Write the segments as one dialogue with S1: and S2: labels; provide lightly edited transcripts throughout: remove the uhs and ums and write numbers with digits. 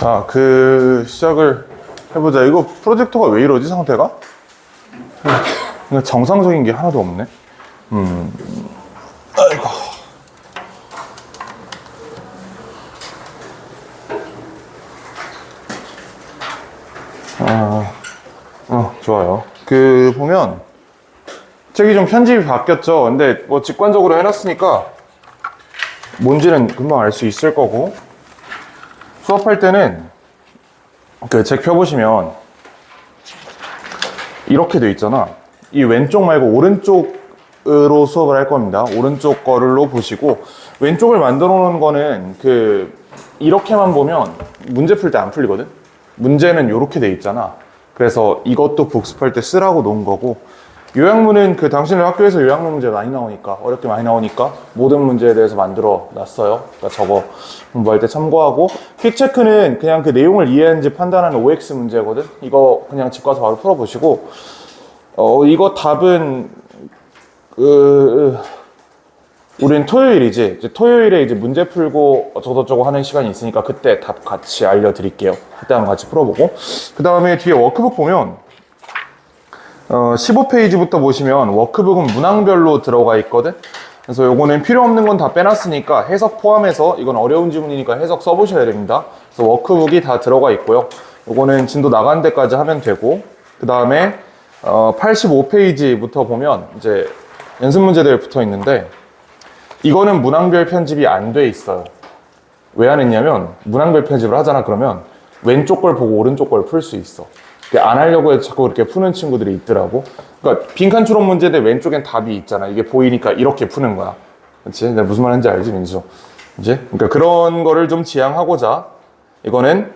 S1: 자, 시작을 해보자. 이거 프로젝터가 왜 이러지, 상태가? 그냥 정상적인 게 하나도 없네. 아이고. 좋아요. 보면, 책이 좀 편집이 바뀌었죠. 근데 뭐 직관적으로 해놨으니까, 뭔지는 금방 알 수 있을 거고, 수업할 때는, 책 펴보시면, 이렇게 돼 있잖아. 이 왼쪽 말고 오른쪽으로 수업을 할 겁니다. 오른쪽 거를로 보시고, 왼쪽을 만들어 놓은 거는 이렇게만 보면 문제 풀 때 안 풀리거든? 문제는 이렇게 돼 있잖아. 그래서 이것도 복습할 때 쓰라고 놓은 거고, 요약문은 당신들 학교에서 요약문 문제 많이 나오니까, 어렵게 많이 나오니까 모든 문제에 대해서 만들어 놨어요. 그러니까 저거 공부할 때 참고하고, 퀵체크는 그냥 그 내용을 이해했는지 판단하는 OX 문제거든? 이거 그냥 집 가서 바로 풀어보시고, 이거 답은, 우린 토요일이지. 이제 토요일에 이제 문제 풀고 어쩌고저쩌고 하는 시간이 있으니까 그때 답 같이 알려드릴게요. 그때 한번 같이 풀어보고. 그 다음에 뒤에 워크북 보면, 15페이지부터 보시면 워크북은 문항별로 들어가 있거든? 그래서 요거는 필요 없는 건 다 빼놨으니까 해석 포함해서 이건 어려운 지문이니까 해석 써보셔야 됩니다. 그래서 워크북이 다 들어가 있고요. 요거는 진도 나간 데까지 하면 되고, 그 다음에 85페이지부터 보면 이제 연습 문제들 붙어 있는데, 이거는 문항별 편집이 안 돼 있어요. 왜 안 했냐면 문항별 편집을 하잖아. 그러면 왼쪽 걸 보고 오른쪽 걸 풀 수 있어. 안 하려고 해서 자꾸 이렇게 푸는 친구들이 있더라고. 그러니까 빈칸 추론 문제인데 왼쪽엔 답이 있잖아. 이게 보이니까 이렇게 푸는 거야. 그렇지? 내가 무슨 말인지 알지, 민수? 이제 그러니까 그런 거를 좀 지양하고자 이거는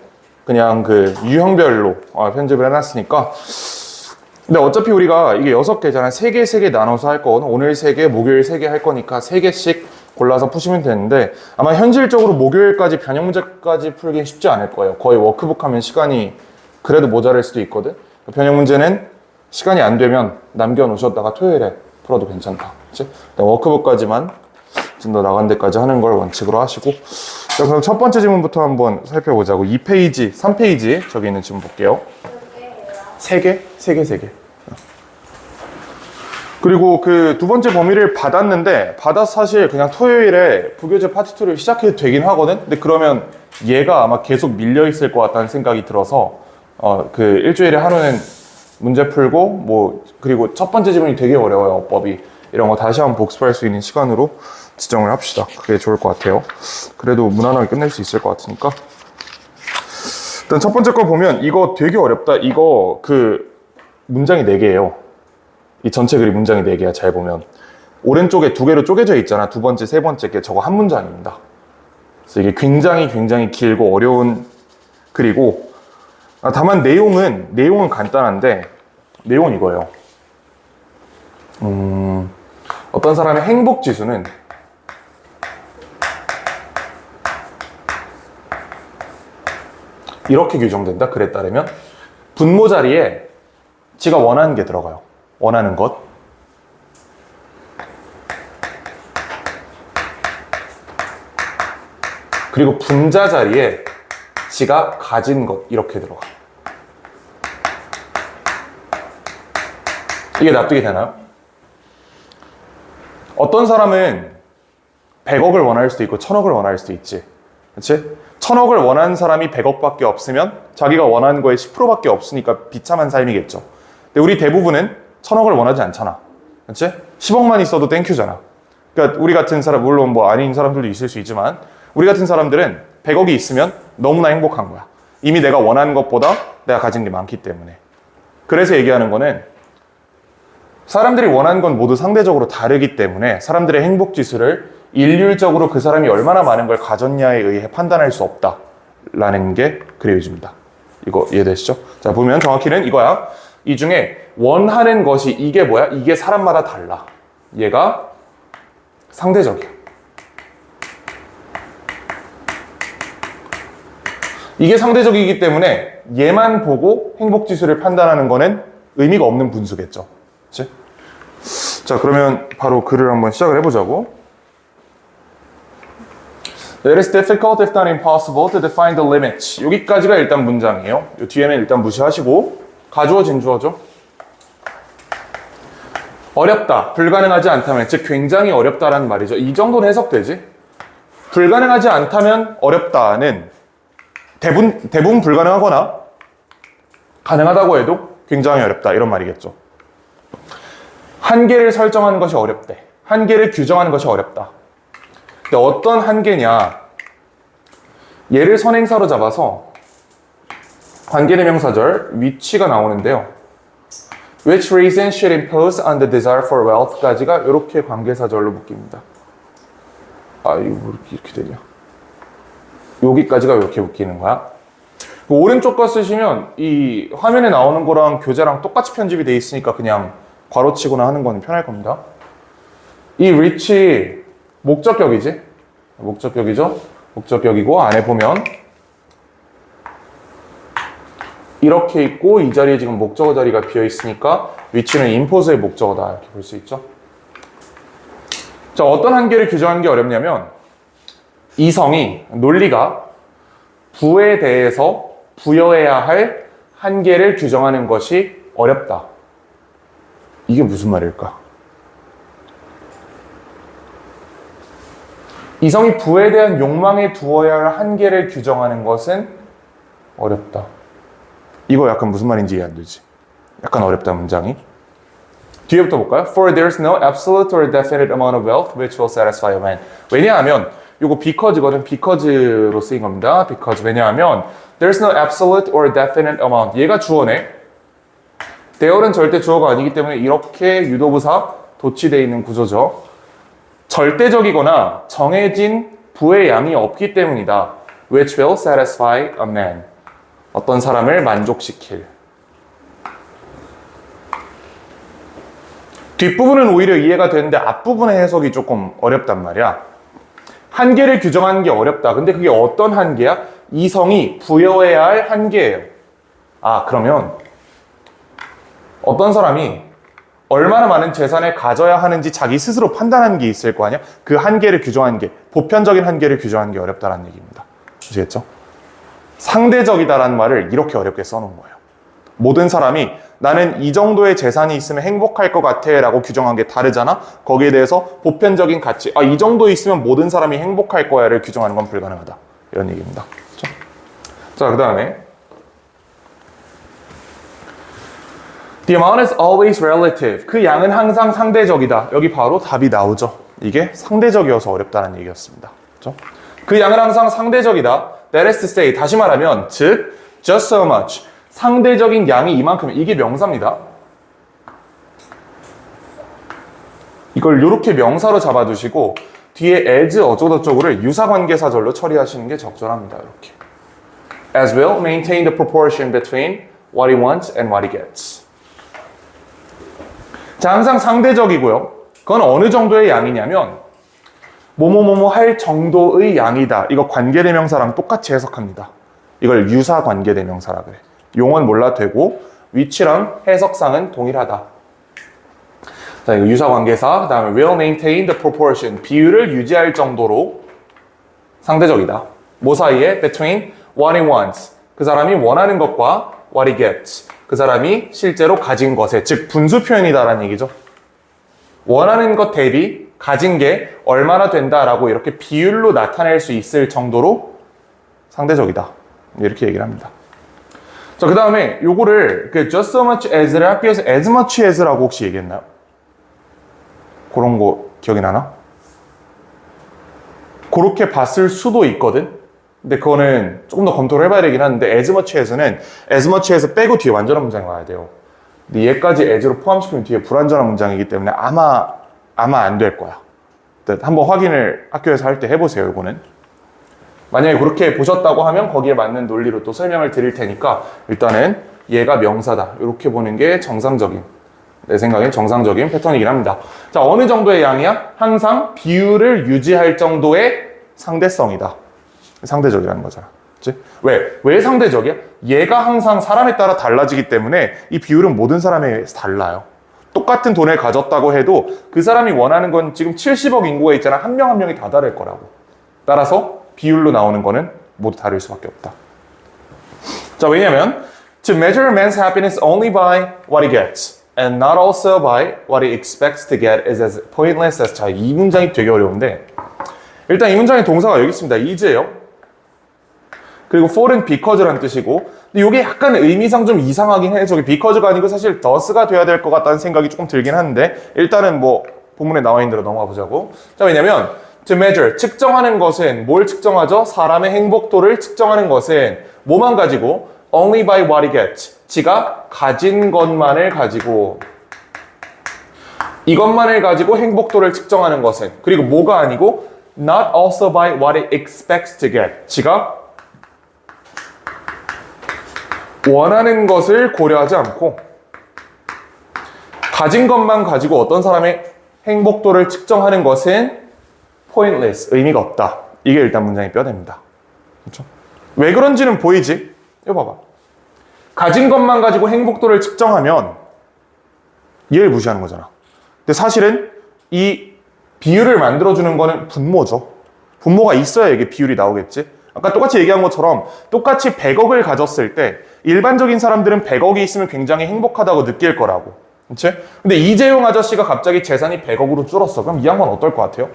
S1: 그냥 유형별로 편집을 해놨으니까. 근데 어차피 우리가 이게 6개잖아. 3개 나눠서 할 거거든. 오늘 3개, 목요일 3개 할 거니까 3개씩 골라서 푸시면 되는데, 아마 현실적으로 목요일까지 변형 문제까지 풀기 쉽지 않을 거예요. 거의 워크북 하면 시간이 그래도 모자랄 수도 있거든. 변형 문제는 시간이 안 되면 남겨놓으셨다가 토요일에 풀어도 괜찮다. 그치? 워크북까지만 좀 더 나간 데까지 하는 걸 원칙으로 하시고. 자, 그럼 첫 번째 지문부터 한번 살펴보자고. 2페이지, 3페이지 저기 있는 지문 볼게요. 3개? 3개. 그리고 두 번째 범위를 받았는데, 사실 그냥 토요일에 부교재 파트 2를 시작해도 되긴 하거든? 근데 그러면 얘가 아마 계속 밀려있을 것 같다는 생각이 들어서, 일주일에 하루는 문제 풀고, 그리고 첫 번째 지문이 되게 어려워요, 어법이. 이런 거 다시 한번 복습할 수 있는 시간으로 지정을 합시다. 그게 좋을 것 같아요. 그래도 무난하게 끝낼 수 있을 것 같으니까. 일단 첫 번째 거 보면 이거 되게 어렵다. 이거 문장이 4개예요. 이 전체 글이 문장이 4개야. 잘 보면 오른쪽에 2개로 쪼개져 있잖아. 두 번째, 세 번째 게 저거 한 문장입니다. 그래서 이게 굉장히 길고 어려운 글이고, 다만 내용은 간단한데, 내용은 이거예요. 어떤 사람의 행복 지수는 이렇게 규정된다. 글에 따르면 분모 자리에 지가 원하는 게 들어가요. 원하는 것. 그리고 분자 자리에 지가 가진 것 이렇게 들어가. 이게 납득이 되나요? 어떤 사람은 100억을 원할 수도 있고 1000억을 원할 수도 있지. 그렇지? 1000억을 원하는 사람이 100억밖에 없으면 자기가 원하는 거에 10%밖에 없으니까 비참한 삶이겠죠. 근데 우리 대부분은 1000억을 원하지 않잖아. 그렇지? 10억만 있어도 땡큐잖아. 그러니까 우리 같은 사람, 물론 아닌 사람들도 있을 수 있지만, 우리 같은 사람들은 100억이 있으면 너무나 행복한 거야. 이미 내가 원하는 것보다 내가 가진 게 많기 때문에. 그래서 얘기하는 거는, 사람들이 원하는 건 모두 상대적으로 다르기 때문에 사람들의 행복 지수를 일률적으로 그 사람이 얼마나 많은 걸 가졌냐에 의해 판단할 수 없다라는 게 그려집니다. 이거 이해되시죠? 자, 보면 정확히는 이거야. 이 중에 원하는 것이 이게 뭐야? 이게 사람마다 달라. 얘가 상대적이야. 이게 상대적이기 때문에 얘만 보고 행복지수를 판단하는 거는 의미가 없는 분수겠죠. 그치? 자, 그러면 바로 글을 한번 시작을 해보자고. It is difficult if not impossible to define the limits. 여기까지가 일단 문장이에요. 이 뒤에는 일단 무시하시고 가주어진 주어죠. 어렵다, 불가능하지 않다면, 즉 굉장히 어렵다라는 말이죠. 이 정도는 해석되지. 불가능하지 않다면 어렵다는 대부분 불가능하거나 가능하다고 해도 굉장히 어렵다 이런 말이겠죠. 한계를 설정하는 것이 어렵대. 한계를 규정하는 것이 어렵다. 근데 어떤 한계냐? 얘를 선행사로 잡아서 관계대명사절 위치가 나오는데요. Which reason should impose on the desire for wealth까지가 이렇게 관계사절로 묶입니다. 아, 이거 뭐 이렇게 되냐? 여기까지가 이렇게 묶이는 거야. 오른쪽 거 쓰시면 이 화면에 나오는 거랑 교재랑 똑같이 편집이 돼 있으니까 그냥 괄호치거나 하는 건 편할 겁니다. 이 reach 목적격이지? 목적격이죠? 목적격이고 안에 보면 이렇게 있고 이 자리에 지금 목적어 자리가 비어 있으니까 위치는 impose의 목적어다 이렇게 볼 수 있죠. 자, 어떤 한계를 규정하는 게 어렵냐면 이성이 논리가 부에 대해서 부여해야 할 한계를 규정하는 것이 어렵다. 이게 무슨 말일까? 이성이 부에 대한 욕망에 두어야 할 한계를 규정하는 것은 어렵다. 이거 약간 무슨 말인지 이해 안 되지? 약간 어렵다 문장이. 뒤에부터 볼까요? For there's no absolute or definite amount of wealth which will satisfy a man. 왜냐하면 이거 because거든. because로 쓰인 겁니다. because. 왜냐하면 there's no absolute or definite amount. 얘가 주어네. there는 절대 주어가 아니기 때문에 이렇게 유도부사 도치되어 있는 구조죠. 절대적이거나 정해진 부의 양이 없기 때문이다. which will satisfy a man. 어떤 사람을 만족시킬. 뒷부분은 오히려 이해가 되는데 앞부분의 해석이 조금 어렵단 말이야. 한계를 규정하는 게 어렵다. 근데 그게 어떤 한계야? 이성이 부여해야 할 한계예요. 아, 그러면 어떤 사람이 얼마나 많은 재산을 가져야 하는지 자기 스스로 판단하는 게 있을 거 아니야? 그 한계를 규정하는 게, 보편적인 한계를 규정하는 게 어렵다는 얘기입니다. 아시겠죠? 상대적이다라는 말을 이렇게 어렵게 써놓은 거예요. 모든 사람이 나는 이 정도의 재산이 있으면 행복할 것 같아 라고 규정한 게 다르잖아? 거기에 대해서 보편적인 가치, 아, 이 정도 있으면 모든 사람이 행복할 거야를 규정하는 건 불가능하다. 이런 얘기입니다. 그렇죠? 자, 그 다음에 The amount is always relative. 그 양은 항상 상대적이다. 여기 바로 답이 나오죠. 이게 상대적이어서 어렵다는 얘기였습니다. 그렇죠? 그 양은 항상 상대적이다. That is to say, 다시 말하면 즉 just so much. 상대적인 양이 이만큼. 이게 명사입니다. 이걸 이렇게 명사로 잡아두시고 뒤에 as 어쩌고저쩌고를 유사관계사절로 처리하시는 게 적절합니다. 이렇게. As will maintain the proportion between what he wants and what he gets. 자, 항상 상대적이고요. 그건 어느 정도의 양이냐면 뭐뭐뭐뭐 할 정도의 양이다. 이거 관계대명사랑 똑같이 해석합니다. 이걸 유사관계대명사라 그래. 용어는 몰라도 되고 위치랑 해석상은 동일하다. 자, 이거 유사관계사, 그 다음에 will maintain the proportion, 비율을 유지할 정도로 상대적이다. 뭐 사이에? between what he wants, 그 사람이 원하는 것과 what he gets, 그 사람이 실제로 가진 것에, 즉 분수 표현이다라는 얘기죠. 원하는 것 대비 가진 게 얼마나 된다라고 이렇게 비율로 나타낼 수 있을 정도로 상대적이다. 이렇게 얘기를 합니다. 자, 그 다음에 요거를 그 just so much as를 학교에서 as much as라고 혹시 얘기했나요? 그런 거 기억이 나나? 그렇게 봤을 수도 있거든? 근데 그거는 조금 더 검토를 해봐야 되긴 하는데 as much as는 as much as 빼고 뒤에 완전한 문장이 와야 돼요. 근데 얘까지 as로 포함시키면 뒤에 불완전한 문장이기 때문에 아마 안 될 거야. 한번 확인을 학교에서 할 때 해보세요, 이거는. 만약에 그렇게 보셨다고 하면 거기에 맞는 논리로 또 설명을 드릴 테니까 일단은 얘가 명사다. 이렇게 보는 게 정상적인, 내 생각엔 정상적인 패턴이긴 합니다. 자, 어느 정도의 양이야? 항상 비율을 유지할 정도의 상대성이다. 상대적이라는 거잖아. 그치? 왜 상대적이야? 얘가 항상 사람에 따라 달라지기 때문에 이 비율은 모든 사람에 달라요. 똑같은 돈을 가졌다고 해도 그 사람이 원하는 건 지금 70억 인구가 있잖아. 한 명 한 명이 다 다를 거라고. 따라서 비율로 나오는 거는 모두 다를 수밖에 없다. 자, 왜냐면 to measure a man's happiness only by what he gets and not also by what he expects to get is as pointless as. 자, 이 문장이 되게 어려운데 일단 이 문장의 동사가 여기 있습니다. is예요. 그리고 for은 because라는 뜻이고 근데 이게 약간 의미상 좀 이상하긴 해. 저기 because가 아니고 사실 does가 돼야 될 것 같다는 생각이 조금 들긴 하는데 일단은 뭐 본문에 나와 있는 대로 넘어가 보자고. 자, 왜냐면 to measure, 측정하는 것은 뭘 측정하죠? 사람의 행복도를 측정하는 것은 뭐만 가지고? only by what he gets. 지가 가진 것만을 가지고 이것만을 가지고 행복도를 측정하는 것은 그리고 뭐가 아니고 not also by what he expects to get. 지가 원하는 것을 고려하지 않고 가진 것만 가지고 어떤 사람의 행복도를 측정하는 것은 pointless, 의미가 없다. 이게 일단 문장의 뼈대입니다. 그렇죠? 왜 그런지는 보이지? 이거 봐봐. 가진 것만 가지고 행복도를 측정하면 얘를 무시하는 거잖아. 근데 사실은 이 비율을 만들어주는 거는 분모죠. 분모가 있어야 이게 비율이 나오겠지. 아까 똑같이 얘기한 것처럼 똑같이 100억을 가졌을 때 일반적인 사람들은 100억이 있으면 굉장히 행복하다고 느낄 거라고. 그치? 근데 이재용 아저씨가 갑자기 재산이 100억으로 줄었어. 그럼 이 양반 어떨 것 같아요?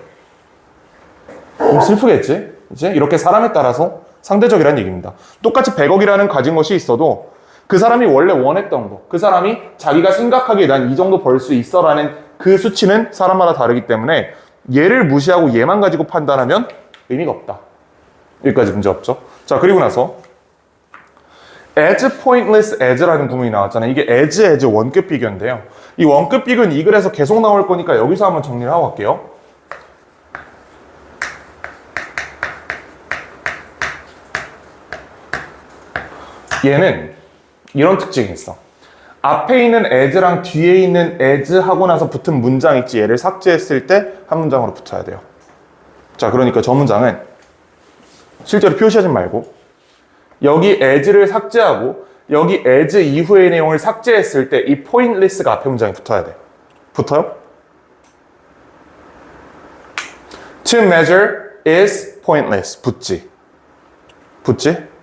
S1: 좀 슬프겠지? 그치? 이렇게 사람에 따라서 상대적이라는 얘기입니다. 똑같이 100억이라는 가진 것이 있어도 그 사람이 원래 원했던 거, 그 사람이 자기가 생각하기에 난 이 정도 벌 수 있어 라는 그 수치는 사람마다 다르기 때문에 얘를 무시하고 얘만 가지고 판단하면 의미가 없다. 여기까지 문제 없죠? 자, 그리고 나서 as pointless as라는 구문이 나왔잖아요. 이게 as 원급 비교인데요. 이 원급 비교는 이 글에서 계속 나올 거니까 여기서 한번 정리를 하고 갈게요. 얘는 이런 특징이 있어. 앞에 있는 as랑 뒤에 있는 as 하고 나서 붙은 문장 있지. 얘를 삭제했을 때 한 문장으로 붙어야 돼요. 자, 그러니까 저 문장은 실제로 표시하지 말고 여기 as를 삭제하고 여기 as 이후의 내용을 삭제했을 때 이 pointless가 앞에 문장에 붙어야 돼. 붙어요? To measure is pointless. 붙지?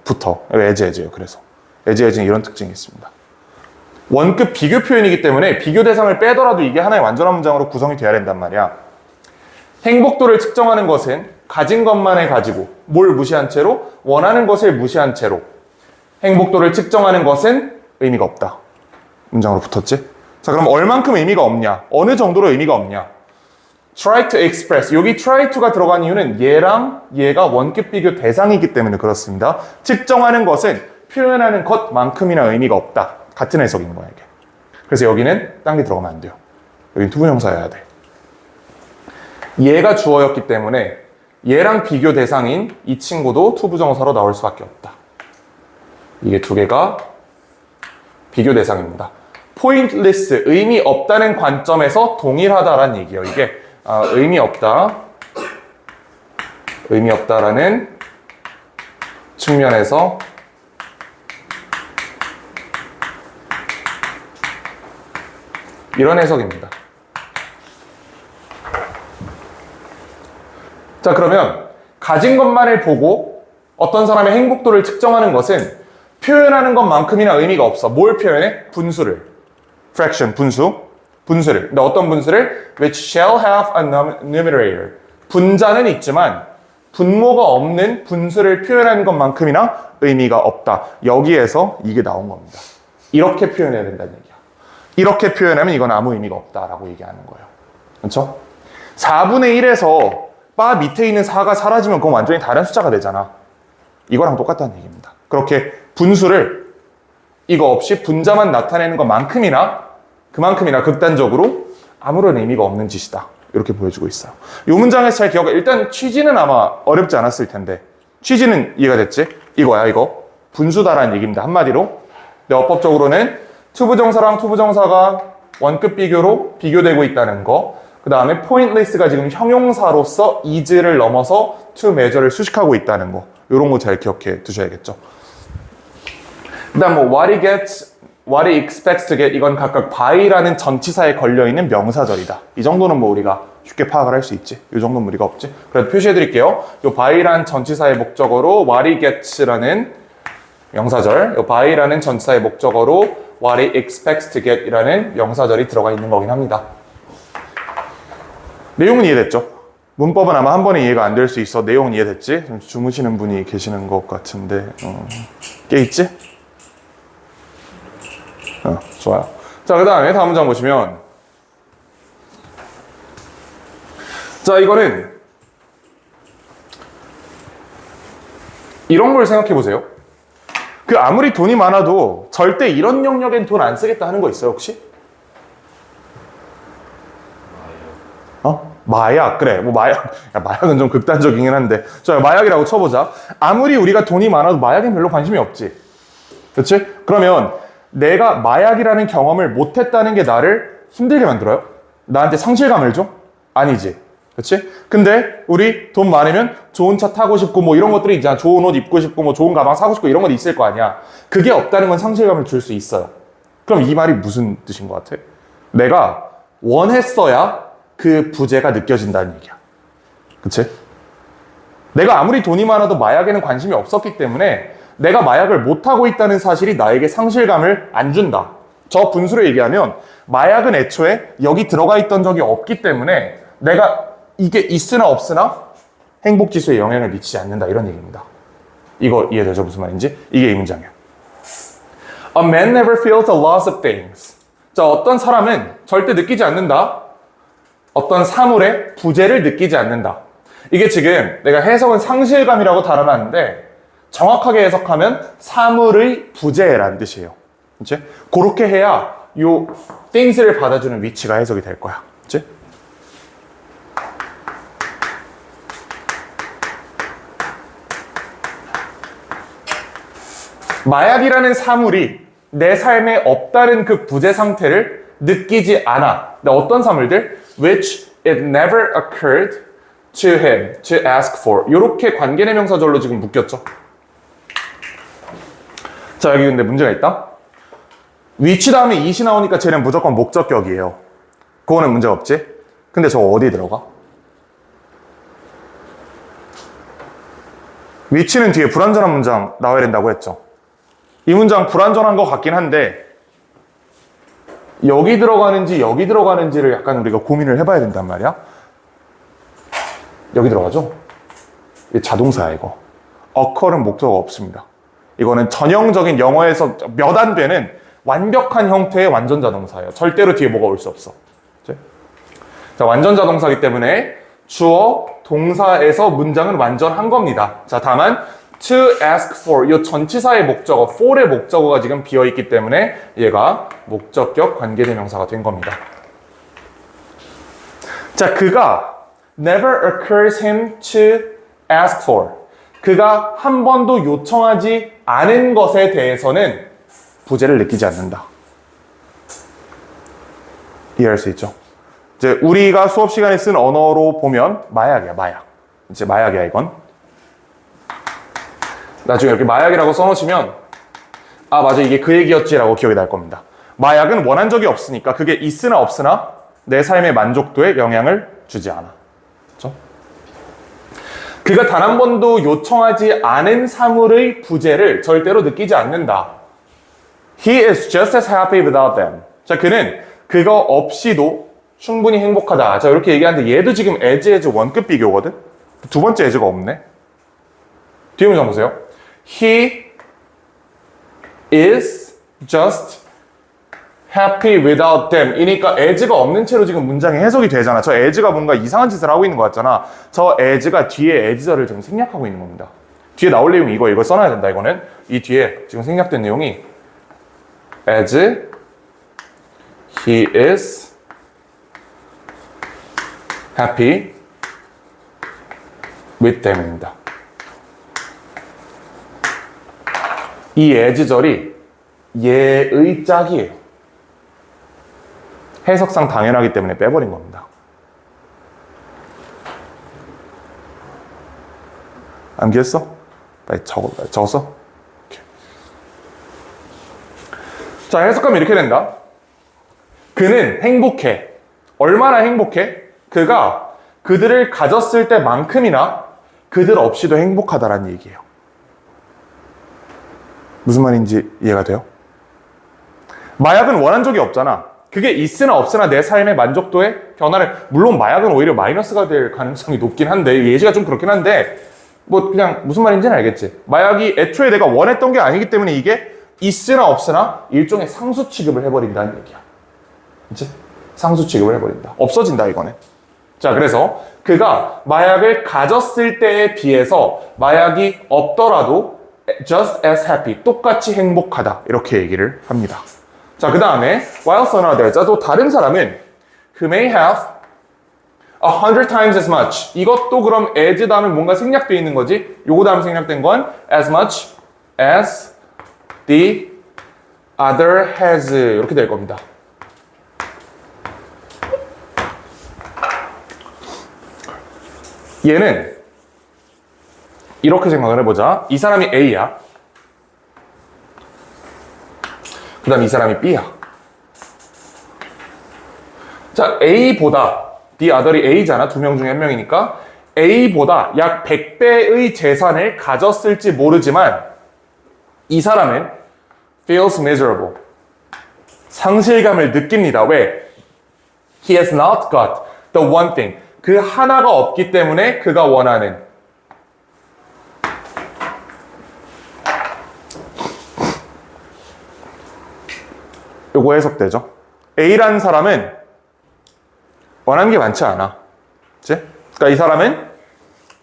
S1: 붙어. as예요. 그래서 as는 이런 특징이 있습니다. 원급 비교 표현이기 때문에 비교 대상을 빼더라도 이게 하나의 완전한 문장으로 구성이 돼야 된단 말이야. 행복도를 측정하는 것은 가진 것만을 가지고 뭘 무시한 채로 원하는 것을 무시한 채로 행복도를 측정하는 것은 의미가 없다. 문장으로 붙었지? 자, 그럼 얼만큼 의미가 없냐? 어느 정도로 의미가 없냐? try to express. 여기 try to가 들어간 이유는 얘랑 얘가 원급 비교 대상이기 때문에 그렇습니다. 측정하는 것은 표현하는 것만큼이나 의미가 없다. 같은 해석인 거야, 이게. 그래서 여기는 딴 게 들어가면 안 돼요. 여기는 투부정사여야 돼. 얘가 주어였기 때문에 얘랑 비교 대상인 이 친구도 투부정사로 나올 수밖에 없다. 이게 두 개가 비교 대상입니다. pointless, 의미 없다는 관점에서 동일하다라는 얘기예요. 이게 의미 없다라는 측면에서 이런 해석입니다. 자, 그러면 가진 것만을 보고 어떤 사람의 행복도를 측정하는 것은 표현하는 것만큼이나 의미가 없어. 뭘 표현해? 분수를. fraction, 분수를. 근데 어떤 분수를? which shall have a numerator. 분자는 있지만 분모가 없는 분수를 표현하는 것만큼이나 의미가 없다. 여기에서 이게 나온 겁니다. 이렇게 표현해야 된다는 얘기야. 이렇게 표현하면 이건 아무 의미가 없다라고 얘기하는 거예요. 그렇죠? 4분의 1에서 바 밑에 있는 4가 사라지면 그건 완전히 다른 숫자가 되잖아. 이거랑 똑같다는 얘기입니다. 그렇게 분수를 이거 없이 분자만 나타내는 것만큼이나 그만큼이나 극단적으로 아무런 의미가 없는 짓이다. 이렇게 보여주고 있어요. 이 문장에서 잘 기억해. 일단 취지는 아마 어렵지 않았을 텐데 취지는 이해가 됐지? 이거야, 이거. 분수다라는 얘기입니다. 한마디로. 근데 어법적으로는 투부정사랑 투부정사가 원급 비교로 비교되고 있다는 거. 그 다음에 pointless가 지금 형용사로서 is를 넘어서 to measure를 수식하고 있다는 거. 이런 거 잘 기억해 두셔야겠죠. 그 다음 뭐 what he gets, what he expects to get 이건 각각 by라는 전치사에 걸려있는 명사절이다. 이 정도는 뭐 우리가 쉽게 파악을 할 수 있지. 이 정도 무리가 없지. 그래도 표시해 드릴게요. 요 by란 전치사의 목적어로 what he gets라는 명사절, 요 by라는 전치사의 목적어로 what he expects to get이라는 명사절이 들어가 있는 거긴 합니다. 내용은 이해됐죠? 문법은 아마 한 번에 이해가 안 될 수 있어. 내용은 이해됐지? 좀 주무시는 분이 계시는 것 같은데 깨 있지? 좋아요. 자, 그 다음에 다음 문장 보시면 자, 이거는 이런 걸 생각해 보세요. 그 아무리 돈이 많아도 절대 이런 영역엔 돈 안 쓰겠다 하는 거 있어요, 혹시? 마약. 그래. 뭐 마약. 야, 마약은 좀 극단적이긴 한데. 자, 마약이라고 쳐보자. 아무리 우리가 돈이 많아도 마약엔 별로 관심이 없지. 그렇지? 그러면 내가 마약이라는 경험을 못했다는 게 나를 힘들게 만들어요? 나한테 상실감을 줘? 아니지. 그렇지? 근데 우리 돈 많으면 좋은 차 타고 싶고 뭐 이런 것들이 있잖아. 좋은 옷 입고 싶고 뭐 좋은 가방 사고 싶고 이런 건 있을 거 아니야. 그게 없다는 건 상실감을 줄 수 있어요. 그럼 이 말이 무슨 뜻인 것 같아? 내가 원했어야 그 부재가 느껴진다는 얘기야. 그치? 내가 아무리 돈이 많아도 마약에는 관심이 없었기 때문에 내가 마약을 못하고 있다는 사실이 나에게 상실감을 안 준다. 저 분수로 얘기하면 마약은 애초에 여기 들어가 있던 적이 없기 때문에 내가 이게 있으나 없으나 행복지수에 영향을 미치지 않는다. 이런 얘기입니다. 이거 이해되죠? 무슨 말인지? 이게 이 문장이야. A man never feels a loss of things. 자, 어떤 사람은 절대 느끼지 않는다. 어떤 사물의 부재를 느끼지 않는다. 이게 지금 내가 해석은 상실감이라고 달아놨는데 정확하게 해석하면 사물의 부재라는 뜻이에요. 그치? 그렇게 해야 요 things를 받아주는 위치가 해석이 될 거야. 그치? 마약이라는 사물이 내 삶에 없다는 그 부재 상태를 느끼지 않아. 근데 어떤 사물들? Which it never occurred to him to ask for. 이렇게 관계대명사절로 지금 묶였죠. 자, 여기 근데 문제가 있다. which 다음에 it이 나오니까 쟤는 무조건 목적격이에요. 그거는 문제가 없지. 근데 저거 어디 들어가? which는 뒤에 불완전한 문장 나와야 된다고 했죠. 이 문장 불완전한 것 같긴 한데 여기 들어가는지 여기 들어가는지를 약간 우리가 고민을 해봐야 된단 말이야. 여기 들어가죠? 이게 자동사야 이거. occur은 목적어가 없습니다. 이거는 전형적인 영어에서 몇 안 되는 완벽한 형태의 완전 자동사예요. 절대로 뒤에 뭐가 올 수 없어. 그치? 자, 완전 자동사이기 때문에 주어, 동사에서 문장은 완전한 겁니다. 자, 다만 to ask for, 이 전치사의 목적어, for의 목적어가 지금 비어있기 때문에 얘가 목적격 관계대명사가 된 겁니다. 자, 그가 never occurs him to ask for. 그가 한 번도 요청하지 않은 것에 대해서는 부재를 느끼지 않는다. 이해할 수 있죠? 이제 우리가 수업 시간에 쓴 언어로 보면 마약이야, 마약. 이제 마약이야, 이건. 나중에 이렇게 마약이라고 써놓으시면 아, 맞아, 이게 그 얘기였지라고 기억이 날 겁니다. 마약은 원한 적이 없으니까 그게 있으나 없으나 내 삶의 만족도에 영향을 주지 않아. 그렇죠? 그가 단 한 번도 요청하지 않은 사물의 부재를 절대로 느끼지 않는다. He is just as happy without them. 자, 그는 그거 없이도 충분히 행복하다. 자, 이렇게 얘기하는데 얘도 지금 as 원급 비교거든? 두 번째 as가 없네. 뒤에 문장 보세요. He is just happy without them. 이니까 as가 없는 채로 지금 문장이 해석이 되잖아. 저 as가 뭔가 이상한 짓을 하고 있는 것 같잖아. 저 as가 뒤에 as절을 지금 생략하고 있는 겁니다. 뒤에 나올 내용이 이거 써놔야 된다. 이거는 이 뒤에 지금 생략된 내용이 as he is happy with them입니다. 이 as절이 얘의 짝이에요. 해석상 당연하기 때문에 빼버린 겁니다. 암기했어? 빨리 적었어? 오케이. 자, 해석하면 이렇게 된다. 그는 행복해. 얼마나 행복해? 그가 그들을 가졌을 때만큼이나 그들 없이도 행복하다라는 얘기예요. 무슨 말인지 이해가 돼요? 마약은 원한 적이 없잖아. 그게 있으나 없으나 내 삶의 만족도에 변화를, 물론 마약은 오히려 마이너스가 될 가능성이 높긴 한데, 예시가 좀 그렇긴 한데, 뭐 그냥 무슨 말인지는 알겠지. 마약이 애초에 내가 원했던 게 아니기 때문에 이게 있으나 없으나 일종의 상수 취급을 해버린다는 얘기야. 그치? 상수 취급을 해버린다. 없어진다 이거는. 자, 그래서 그가 마약을 가졌을 때에 비해서 마약이 없더라도 just as happy, 똑같이 행복하다, 이렇게 얘기를 합니다. 자, 그 다음에 whilst another, 자, 또 다른 사람은 who may have 100 times as much. 이것도 그럼 as 다음에 뭔가 생략되어 있는 거지. 요거 다음에 생략된 건 as much as the other has, 이렇게 될 겁니다. 얘는 이렇게 생각을 해보자. 이 사람이 A야. 그 다음 이 사람이 B야. 자, A보다, the other이 A잖아. 두 명 중에 한 명이니까 A보다 약 100배의 재산을 가졌을지 모르지만 이 사람은 feels miserable. 상실감을 느낍니다. 왜? He has not got the one thing. 그 하나가 없기 때문에 그가 원하는. 요거 해석되죠? A라는 사람은 원하는 게 많지 않아. 그치? 그러니까 이 사람은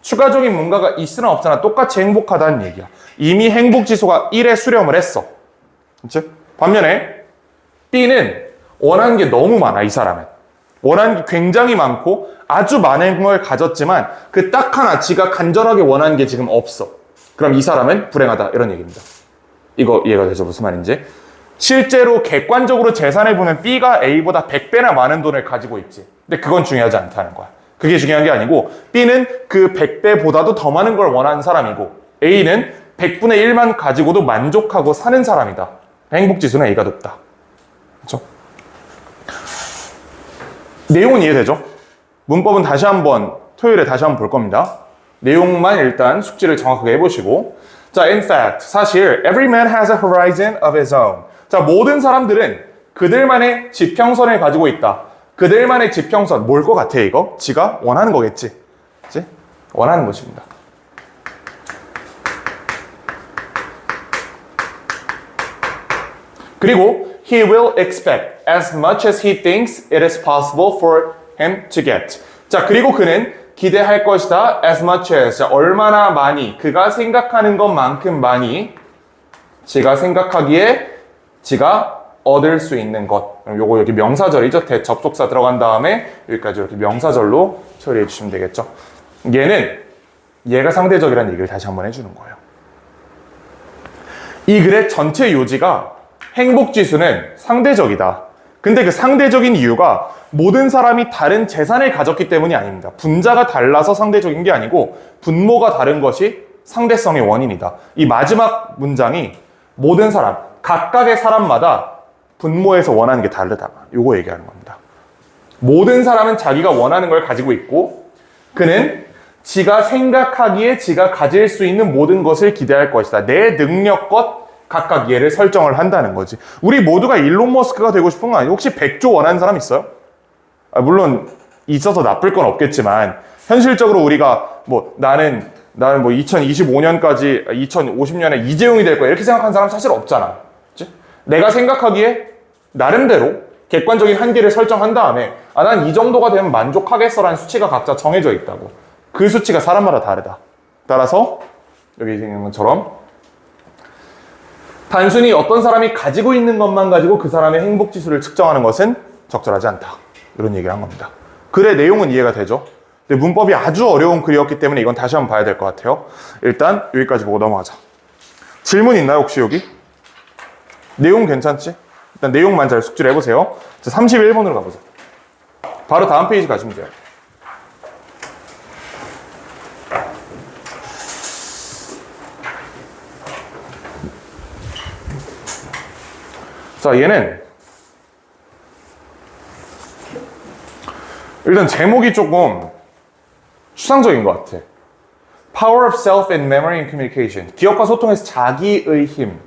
S1: 추가적인 뭔가가 있으나 없으나 똑같이 행복하다는 얘기야. 이미 행복지수가 1에 수렴을 했어. 그치? 반면에 B는 원하는 게 너무 많아, 이 사람은. 원하는 게 굉장히 많고 아주 많은 걸 가졌지만 그 딱 하나 지가 간절하게 원하는 게 지금 없어. 그럼 이 사람은 불행하다, 이런 얘기입니다. 이거 이해가 되죠? 무슨 말인지? 실제로 객관적으로 재산을 보면 B가 A보다 100배나 많은 돈을 가지고 있지. 근데 그건 중요하지 않다는 거야. 그게 중요한 게 아니고 B는 그 100배보다도 더 많은 걸 원하는 사람이고 A는 100분의 1만 가지고도 만족하고 사는 사람이다. 행복지수는 A가 높다. 그렇죠? 내용은 이해되죠? 문법은 다시 한번 토요일에 다시 한번 볼 겁니다. 내용만 일단 숙지를 정확하게 해보시고, 자, in fact, 사실 every man has a horizon of his own. 자, 모든 사람들은 그들만의 지평선을 가지고 있다. 그들만의 지평선, 뭘 것 같아 이거? 지가 원하는 거겠지. 그치? 원하는 것입니다. 그리고 he will expect as much as he thinks it is possible for him to get. 자, 그리고 그는 기대할 것이다. as much as, 자, 얼마나 많이, 그가 생각하는 것만큼 많이, 지가 생각하기에 지가 얻을 수 있는 것. 요거 여기 명사절이죠. 대접속사 들어간 다음에 여기까지 이렇게 명사절로 처리해 주시면 되겠죠. 얘가 상대적이라는 얘기를 다시 한번 해주는 거예요. 이 글의 전체 요지가 행복지수는 상대적이다. 근데 그 상대적인 이유가 모든 사람이 다른 재산을 가졌기 때문이 아닙니다. 분자가 달라서 상대적인 게 아니고 분모가 다른 것이 상대성의 원인이다. 이 마지막 문장이 모든 사람, 각각의 사람마다 분모에서 원하는 게 다르다. 요거 얘기하는 겁니다. 모든 사람은 자기가 원하는 걸 가지고 있고 그는 지가 생각하기에 지가 가질 수 있는 모든 것을 기대할 것이다. 내 능력껏 각각 얘를 설정을 한다는 거지. 우리 모두가 일론 머스크가 되고 싶은 거 아니에요? 혹시 100조 원하는 사람 있어요? 물론 있어서 나쁠 건 없겠지만 현실적으로 우리가 나는 2025년까지 2050년에 이재용이 될 거야 이렇게 생각하는 사람 사실 없잖아. 그치? 내가 생각하기에 나름대로 객관적인 한계를 설정한 다음에 난 이 정도가 되면 만족하겠어라는 수치가 각자 정해져 있다고. 그 수치가 사람마다 다르다. 따라서 여기 생긴 것처럼 단순히 어떤 사람이 가지고 있는 것만 가지고 그 사람의 행복지수를 측정하는 것은 적절하지 않다. 이런 얘기를 한 겁니다. 글의 내용은 이해가 되죠? 근데 문법이 아주 어려운 글이었기 때문에 이건 다시 한번 봐야 될 것 같아요. 일단 여기까지 보고 넘어가자. 질문 있나요 혹시 여기? 내용 괜찮지? 일단 내용만 잘 숙지를 해보세요. 자, 31번으로 가보자. 바로 다음 페이지 가시면 돼요. 자, 얘는 일단 제목이 조금 추상적인 것 같아. Power of Self in Memory and Communication. 기억과 소통에서 자기의 힘.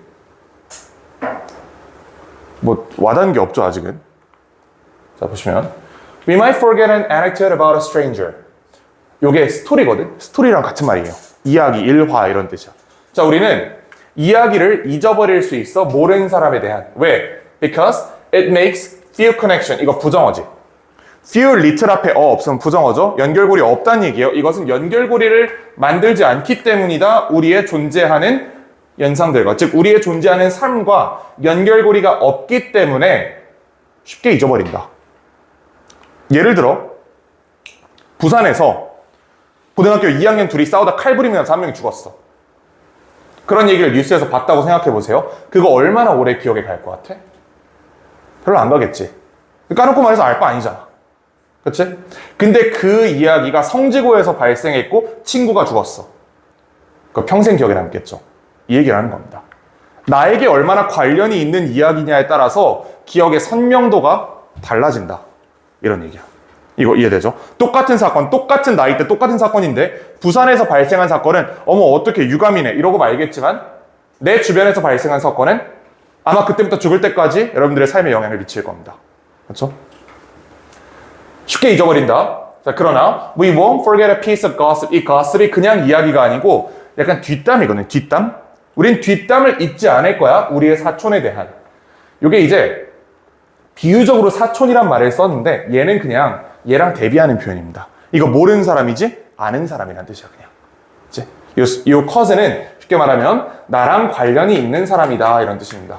S1: 뭐 와닿는 게 없죠, 아직은. 자, 보시면 We might forget an anecdote about a stranger. 요게 스토리거든? 스토리랑 같은 말이에요. 이야기, 일화 이런 뜻이야. 자, 우리는 이야기를 잊어버릴 수 있어, 모르는 사람에 대한. 왜? Because it makes feel connection. 이거 부정어지. feel little 앞에 없으면 부정어죠. 연결고리 없다는 얘기예요. 이것은 연결고리를 만들지 않기 때문이다. 우리의 존재하는 연상들과, 즉 우리의 존재하는 삶과 연결고리가 없기 때문에 쉽게 잊어버린다. 예를 들어 부산에서 고등학교 2학년 둘이 싸우다 칼부림이 나서 한 명이 죽었어. 그런 얘기를 뉴스에서 봤다고 생각해 보세요. 그거 얼마나 오래 기억에 갈 것 같아? 별로 안 가겠지. 까놓고 말해서 알 바 아니잖아. 그치? 근데 그 이야기가 성지고에서 발생했고 친구가 죽었어. 그 평생 기억에 남겠죠. 이 얘기를 하는 겁니다. 나에게 얼마나 관련이 있는 이야기냐에 따라서 기억의 선명도가 달라진다. 이런 얘기야. 이거 이해되죠? 똑같은 사건, 똑같은 나이 때 똑같은 사건인데 부산에서 발생한 사건은 어머 어떻게 유감이네 이러고 말겠지만 내 주변에서 발생한 사건은 아마 그때부터 죽을 때까지 여러분들의 삶에 영향을 미칠 겁니다. 그렇죠? 쉽게 잊어버린다. 자, 그러나 we won't forget a piece of gossip. 이 gossip이 그냥 이야기가 아니고 약간 뒷담이거든요. 뒷담. 우린 뒷담을 잊지 않을 거야. 우리의 사촌에 대한. 이게 이제 비유적으로 사촌이란 말을 썼는데 얘는 그냥 얘랑 대비하는 표현입니다. 이거 모르는 사람이지 아는 사람이란 뜻이야 그냥. 그치? 이 cousin은 쉽게 말하면 나랑 관련이 있는 사람이다 이런 뜻입니다.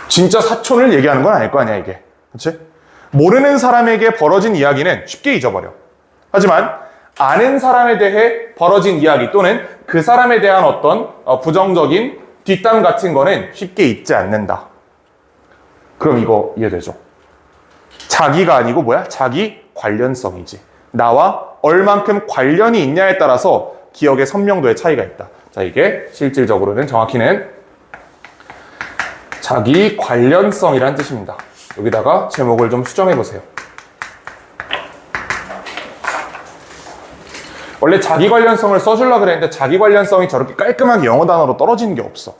S1: 진짜 사촌을 얘기하는 건 아닐 거 아니야 이게. 그치? 모르는 사람에게 벌어진 이야기는 쉽게 잊어버려. 하지만 아는 사람에 대해 벌어진 이야기 또는 그 사람에 대한 어떤 부정적인 뒷담 같은 거는 쉽게 잊지 않는다. 그럼 이거 이해되죠? 자기가 아니고 뭐야? 자기 관련성이지. 나와 얼만큼 관련이 있냐에 따라서 기억의 선명도의 차이가 있다. 자, 이게 실질적으로는 정확히는 자기 관련성이란 뜻입니다. 여기다가 제목을 좀 수정해 보세요. 원래 자기 관련성을 써주려고 그랬는데 자기 관련성이 저렇게 깔끔하게 영어 단어로 떨어지는 게 없어.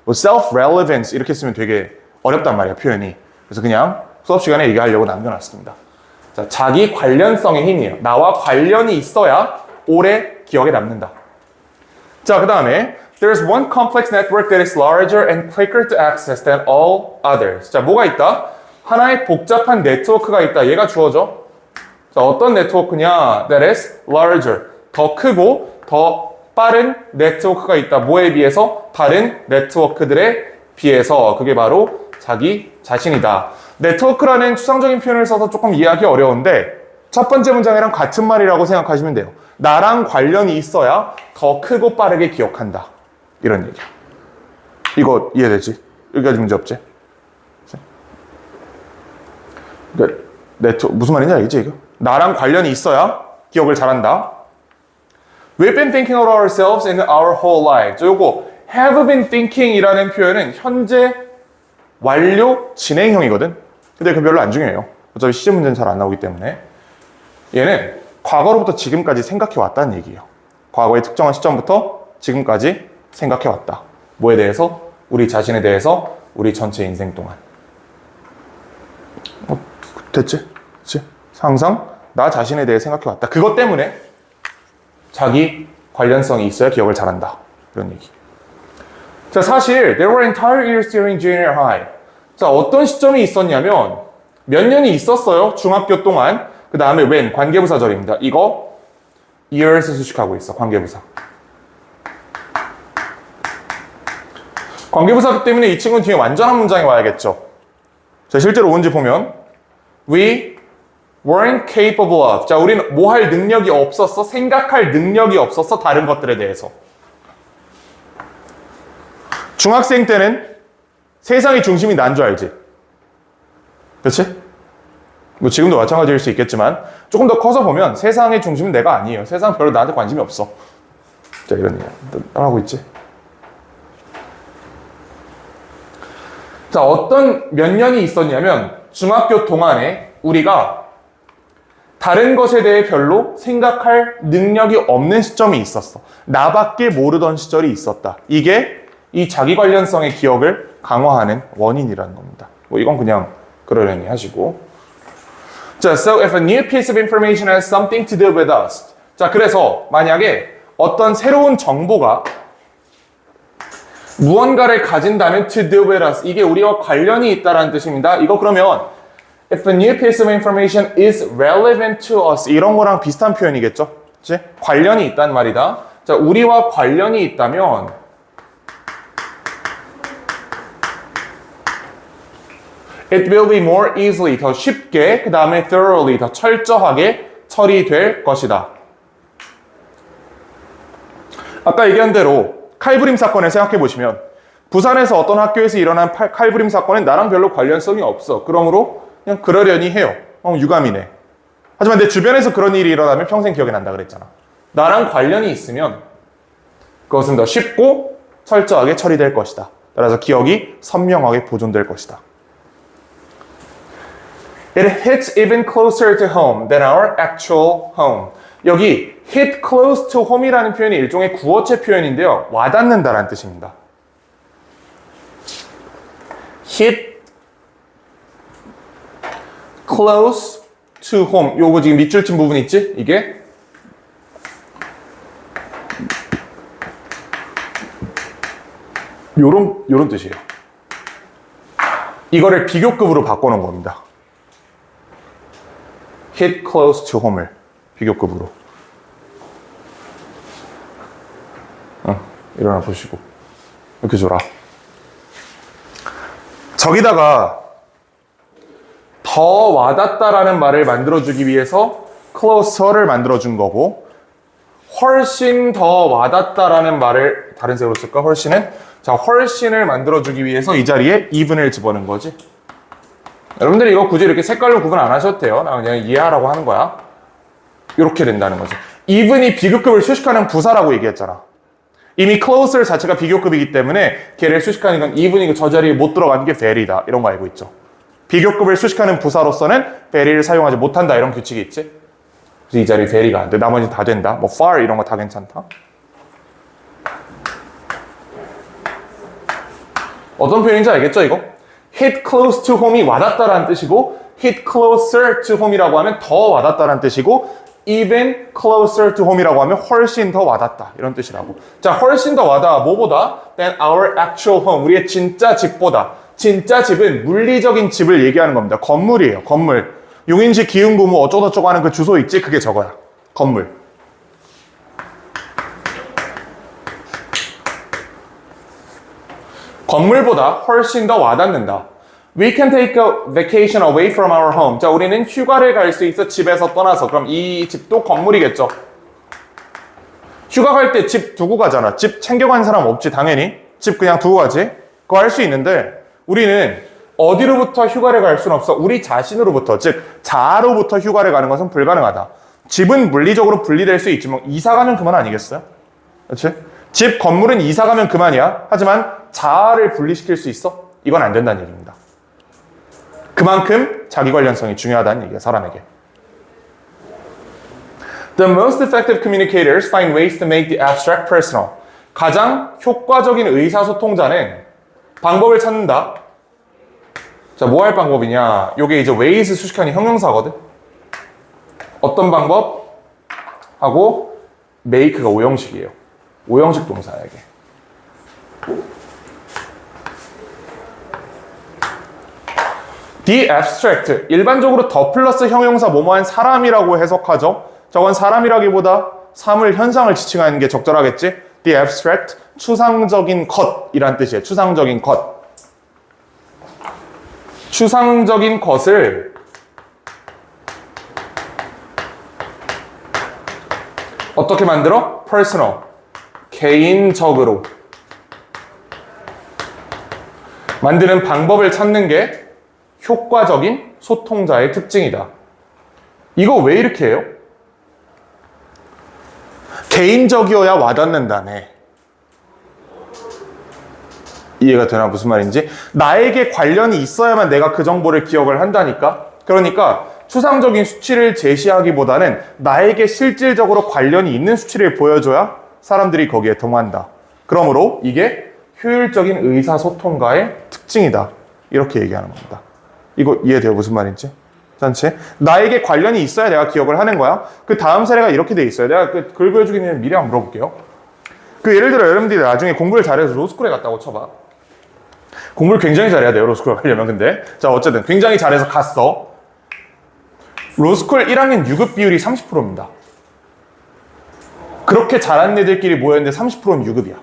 S1: 뭐 self-relevance 이렇게 쓰면 되게 어렵단 말이야, 표현이. 그래서 그냥 수업 시간에 얘기하려고 남겨놨습니다. 자, 자기 관련성의 힘이에요. 나와 관련이 있어야 오래 기억에 남는다. 자, 그 다음에 There's one complex network that is larger and quicker to access than all others. 자, 뭐가 있다? 하나의 복잡한 네트워크가 있다. 얘가 주어져. 자, 어떤 네트워크냐? That is larger. 더 크고 더 빠른 네트워크가 있다. 뭐에 비해서? 다른 네트워크들에 비해서. 그게 바로 자기 자신이다. 네트워크라는 추상적인 표현을 써서 조금 이해하기 어려운데 첫 번째 문장이랑 같은 말이라고 생각하시면 돼요. 나랑 관련이 있어야 더 크고 빠르게 기억한다. 이런 얘기야. 이거 이해되지? 여기까지 문제 없지? 그러니까 무슨 말인지 알겠지? 이거? 나랑 관련이 있어야 기억을 잘한다. We've been thinking of ourselves in our whole life. 저 요거 have been thinking 이라는 표현은 현재 완료 진행형이거든. 근데 그 별로 안 중요해요. 어차피 시제 문제는 잘 안 나오기 때문에. 얘는 과거로부터 지금까지 생각해 왔다는 얘기예요. 과거의 특정한 시점부터 지금까지 생각해 왔다. 뭐에 대해서? 우리 자신에 대해서 우리 전체 인생 동안. 됐지? 그치? 항상 나 자신에 대해 생각해 왔다. 그것 때문에 자기 관련성이 있어야 기억을 잘한다. 이런 얘기. 자, 사실 there were entire years during junior high. 자, 어떤 시점이 있었냐면 몇 년이 있었어요. 중학교 동안. 그 다음에 when 관계부사절입니다. 이거 years 수식하고 있어. 관계부사. 관계부사기 때문에 이 친구는 뒤에 완전한 문장이 와야겠죠. 자, 실제로 뭔지 보면 we weren't capable of. 자, 우리는 뭐 할 능력이 없었어. 생각할 능력이 없었어. 다른 것들에 대해서. 중학생 때는 세상의 중심이 난 줄 알지? 그렇지? 뭐 지금도 마찬가지일 수 있겠지만 조금 더 커서 보면 세상의 중심은 내가 아니에요. 세상 별로 나한테 관심이 없어. 자, 이런 얘기야. 따라하고 있지? 자, 어떤 몇 년이 있었냐면 중학교 동안에 우리가 다른 것에 대해 별로 생각할 능력이 없는 시점이 있었어. 나밖에 모르던 시절이 있었다. 이게 이 자기 관련성의 기억을 강화하는 원인이라는 겁니다. 뭐 이건 그냥 그러려니 하시고. 자, so if a new piece of information has something to do with us. 자, 그래서 만약에 어떤 새로운 정보가 무언가를 가진다면 to do with us. 이게 우리와 관련이 있다라는 뜻입니다. 이거 그러면 if a new piece of information is relevant to us. 이런 거랑 비슷한 표현이겠죠? 그치? 관련이 있단 말이다. 자, 우리와 관련이 있다면 it will be more easily, 더 쉽게, 그 다음에 thoroughly, 더 철저하게 처리될 것이다. 아까 얘기한 대로 칼부림 사건을 생각해 보시면 부산에서 어떤 학교에서 일어난 칼부림 사건은 나랑 별로 관련성이 없어. 그러므로 그냥 그러려니 해요. 유감이네. 하지만 내 주변에서 그런 일이 일어나면 평생 기억이 난다 그랬잖아. 나랑 관련이 있으면 그것은 더 쉽고 철저하게 처리될 것이다. 따라서 기억이 선명하게 보존될 것이다. It hits even closer to home than our actual home. 여기 hit close to home이라는 표현이 일종의 구어체 표현인데요. 와닿는다라는 뜻입니다. hit close to home. 요거 지금 밑줄 친 부분 있지? 이게 요런 뜻이에요. 이거를 비교급으로 바꿔놓은 겁니다. hit close to home을 비교급으로. 일어나 보시고. 이렇게 줘라. 저기다가 더 와닿다라는 말을 만들어주기 위해서 closer를 만들어준 거고, 훨씬 더 와닿다라는 말을 다른 색으로 쓸까? 훨씬은? 자, 훨씬을 만들어주기 위해서 이 자리에 even을 집어넣은 거지. 여러분들이 이거 굳이 이렇게 색깔로 구분 안 하셔도 돼요. 나 그냥 이해하라고 하는 거야. 이렇게 된다는 거죠. even이 비교급을 수식하는 부사라고 얘기했잖아. 이미 closer 자체가 비교급이기 때문에 걔를 수식하는 건 even이 저 자리에 못 들어가는 게 very다. 이런 거 알고 있죠. 비교급을 수식하는 부사로서는 very를 사용하지 못한다. 이런 규칙이 있지. 그래서 이 자리 very가 안 돼. 나머지 다 된다. 뭐 far 이런 거 다 괜찮다. 어떤 표현인지 알겠죠, 이거? hit close to home이 와닿다라는 뜻이고, hit closer to home이라고 하면 더 와닿다라는 뜻이고, even closer to home이라고 하면 훨씬 더 와닿다. 이런 뜻이라고. 자, 훨씬 더 와닿아. 뭐보다? than our actual home. 우리의 진짜 집보다. 진짜 집은 물리적인 집을 얘기하는 겁니다. 건물이에요. 건물. 용인시 기흥부무 어쩌고저쩌고 하는 그 주소 있지? 그게 저거야. 건물. 건물보다 훨씬 더 와닿는다. We can take a vacation away from our home. 자, 우리는 휴가를 갈 수 있어. 집에서 떠나서. 그럼 이 집도 건물이겠죠. 휴가 갈 때 집 두고 가잖아. 집 챙겨간 사람 없지, 당연히. 집 그냥 두고 가지. 그거 할 수 있는데 우리는 어디로부터 휴가를 갈 수는 없어. 우리 자신으로부터, 즉 자아로부터 휴가를 가는 것은 불가능하다. 집은 물리적으로 분리될 수 있지만 이사 가면 그만 아니겠어요? 그렇지? 집, 건물은 이사 가면 그만이야. 하지만 자아를 분리시킬 수 있어? 이건 안 된다는 얘기입니다. 그만큼 자기 관련성이 중요하다는 얘기야, 사람에게. The most effective communicators find ways to make the abstract personal. 가장 효과적인 의사소통자는 방법을 찾는다. 자, 뭐 할 방법이냐? 요게 이제 ways 수식하는 형용사거든. 어떤 방법? 하고 make가 오형식이에요. 오형식 동사야, 이게. The abstract, 일반적으로 더 플러스 형용사 뭐뭐한 사람이라고 해석하죠. 저건 사람이라기보다 사물, 현상을 지칭하는 게 적절하겠지. The abstract, 추상적인 것이란 뜻이에요. 추상적인 것. 추상적인 것을 어떻게 만들어? personal, 개인적으로 만드는 방법을 찾는 게 효과적인 소통자의 특징이다. 이거 왜 이렇게 해요? 개인적이어야 와닿는다네. 이해가 되나? 무슨 말인지? 나에게 관련이 있어야만 내가 그 정보를 기억을 한다니까. 그러니까 추상적인 수치를 제시하기보다는 나에게 실질적으로 관련이 있는 수치를 보여줘야 사람들이 거기에 동한다. 그러므로 이게 효율적인 의사소통가의 특징이다. 이렇게 얘기하는 겁니다. 이거 이해돼요? 무슨 말인지? 전체 나에게 관련이 있어야 내가 기억을 하는 거야. 그 다음 사례가 이렇게 돼 있어요. 내가 그 글 보여주기 전에 미리 한번 물어볼게요. 그 예를 들어 여러분들이 나중에 공부를 잘해서 로스쿨에 갔다고 쳐봐. 공부를 굉장히 잘해야 돼요. 로스쿨 가려면. 근데 자 어쨌든 굉장히 잘해서 갔어. 로스쿨 1학년 유급 비율이 30%입니다. 그렇게 잘하는 애들끼리 모였는데 30%는 유급이야.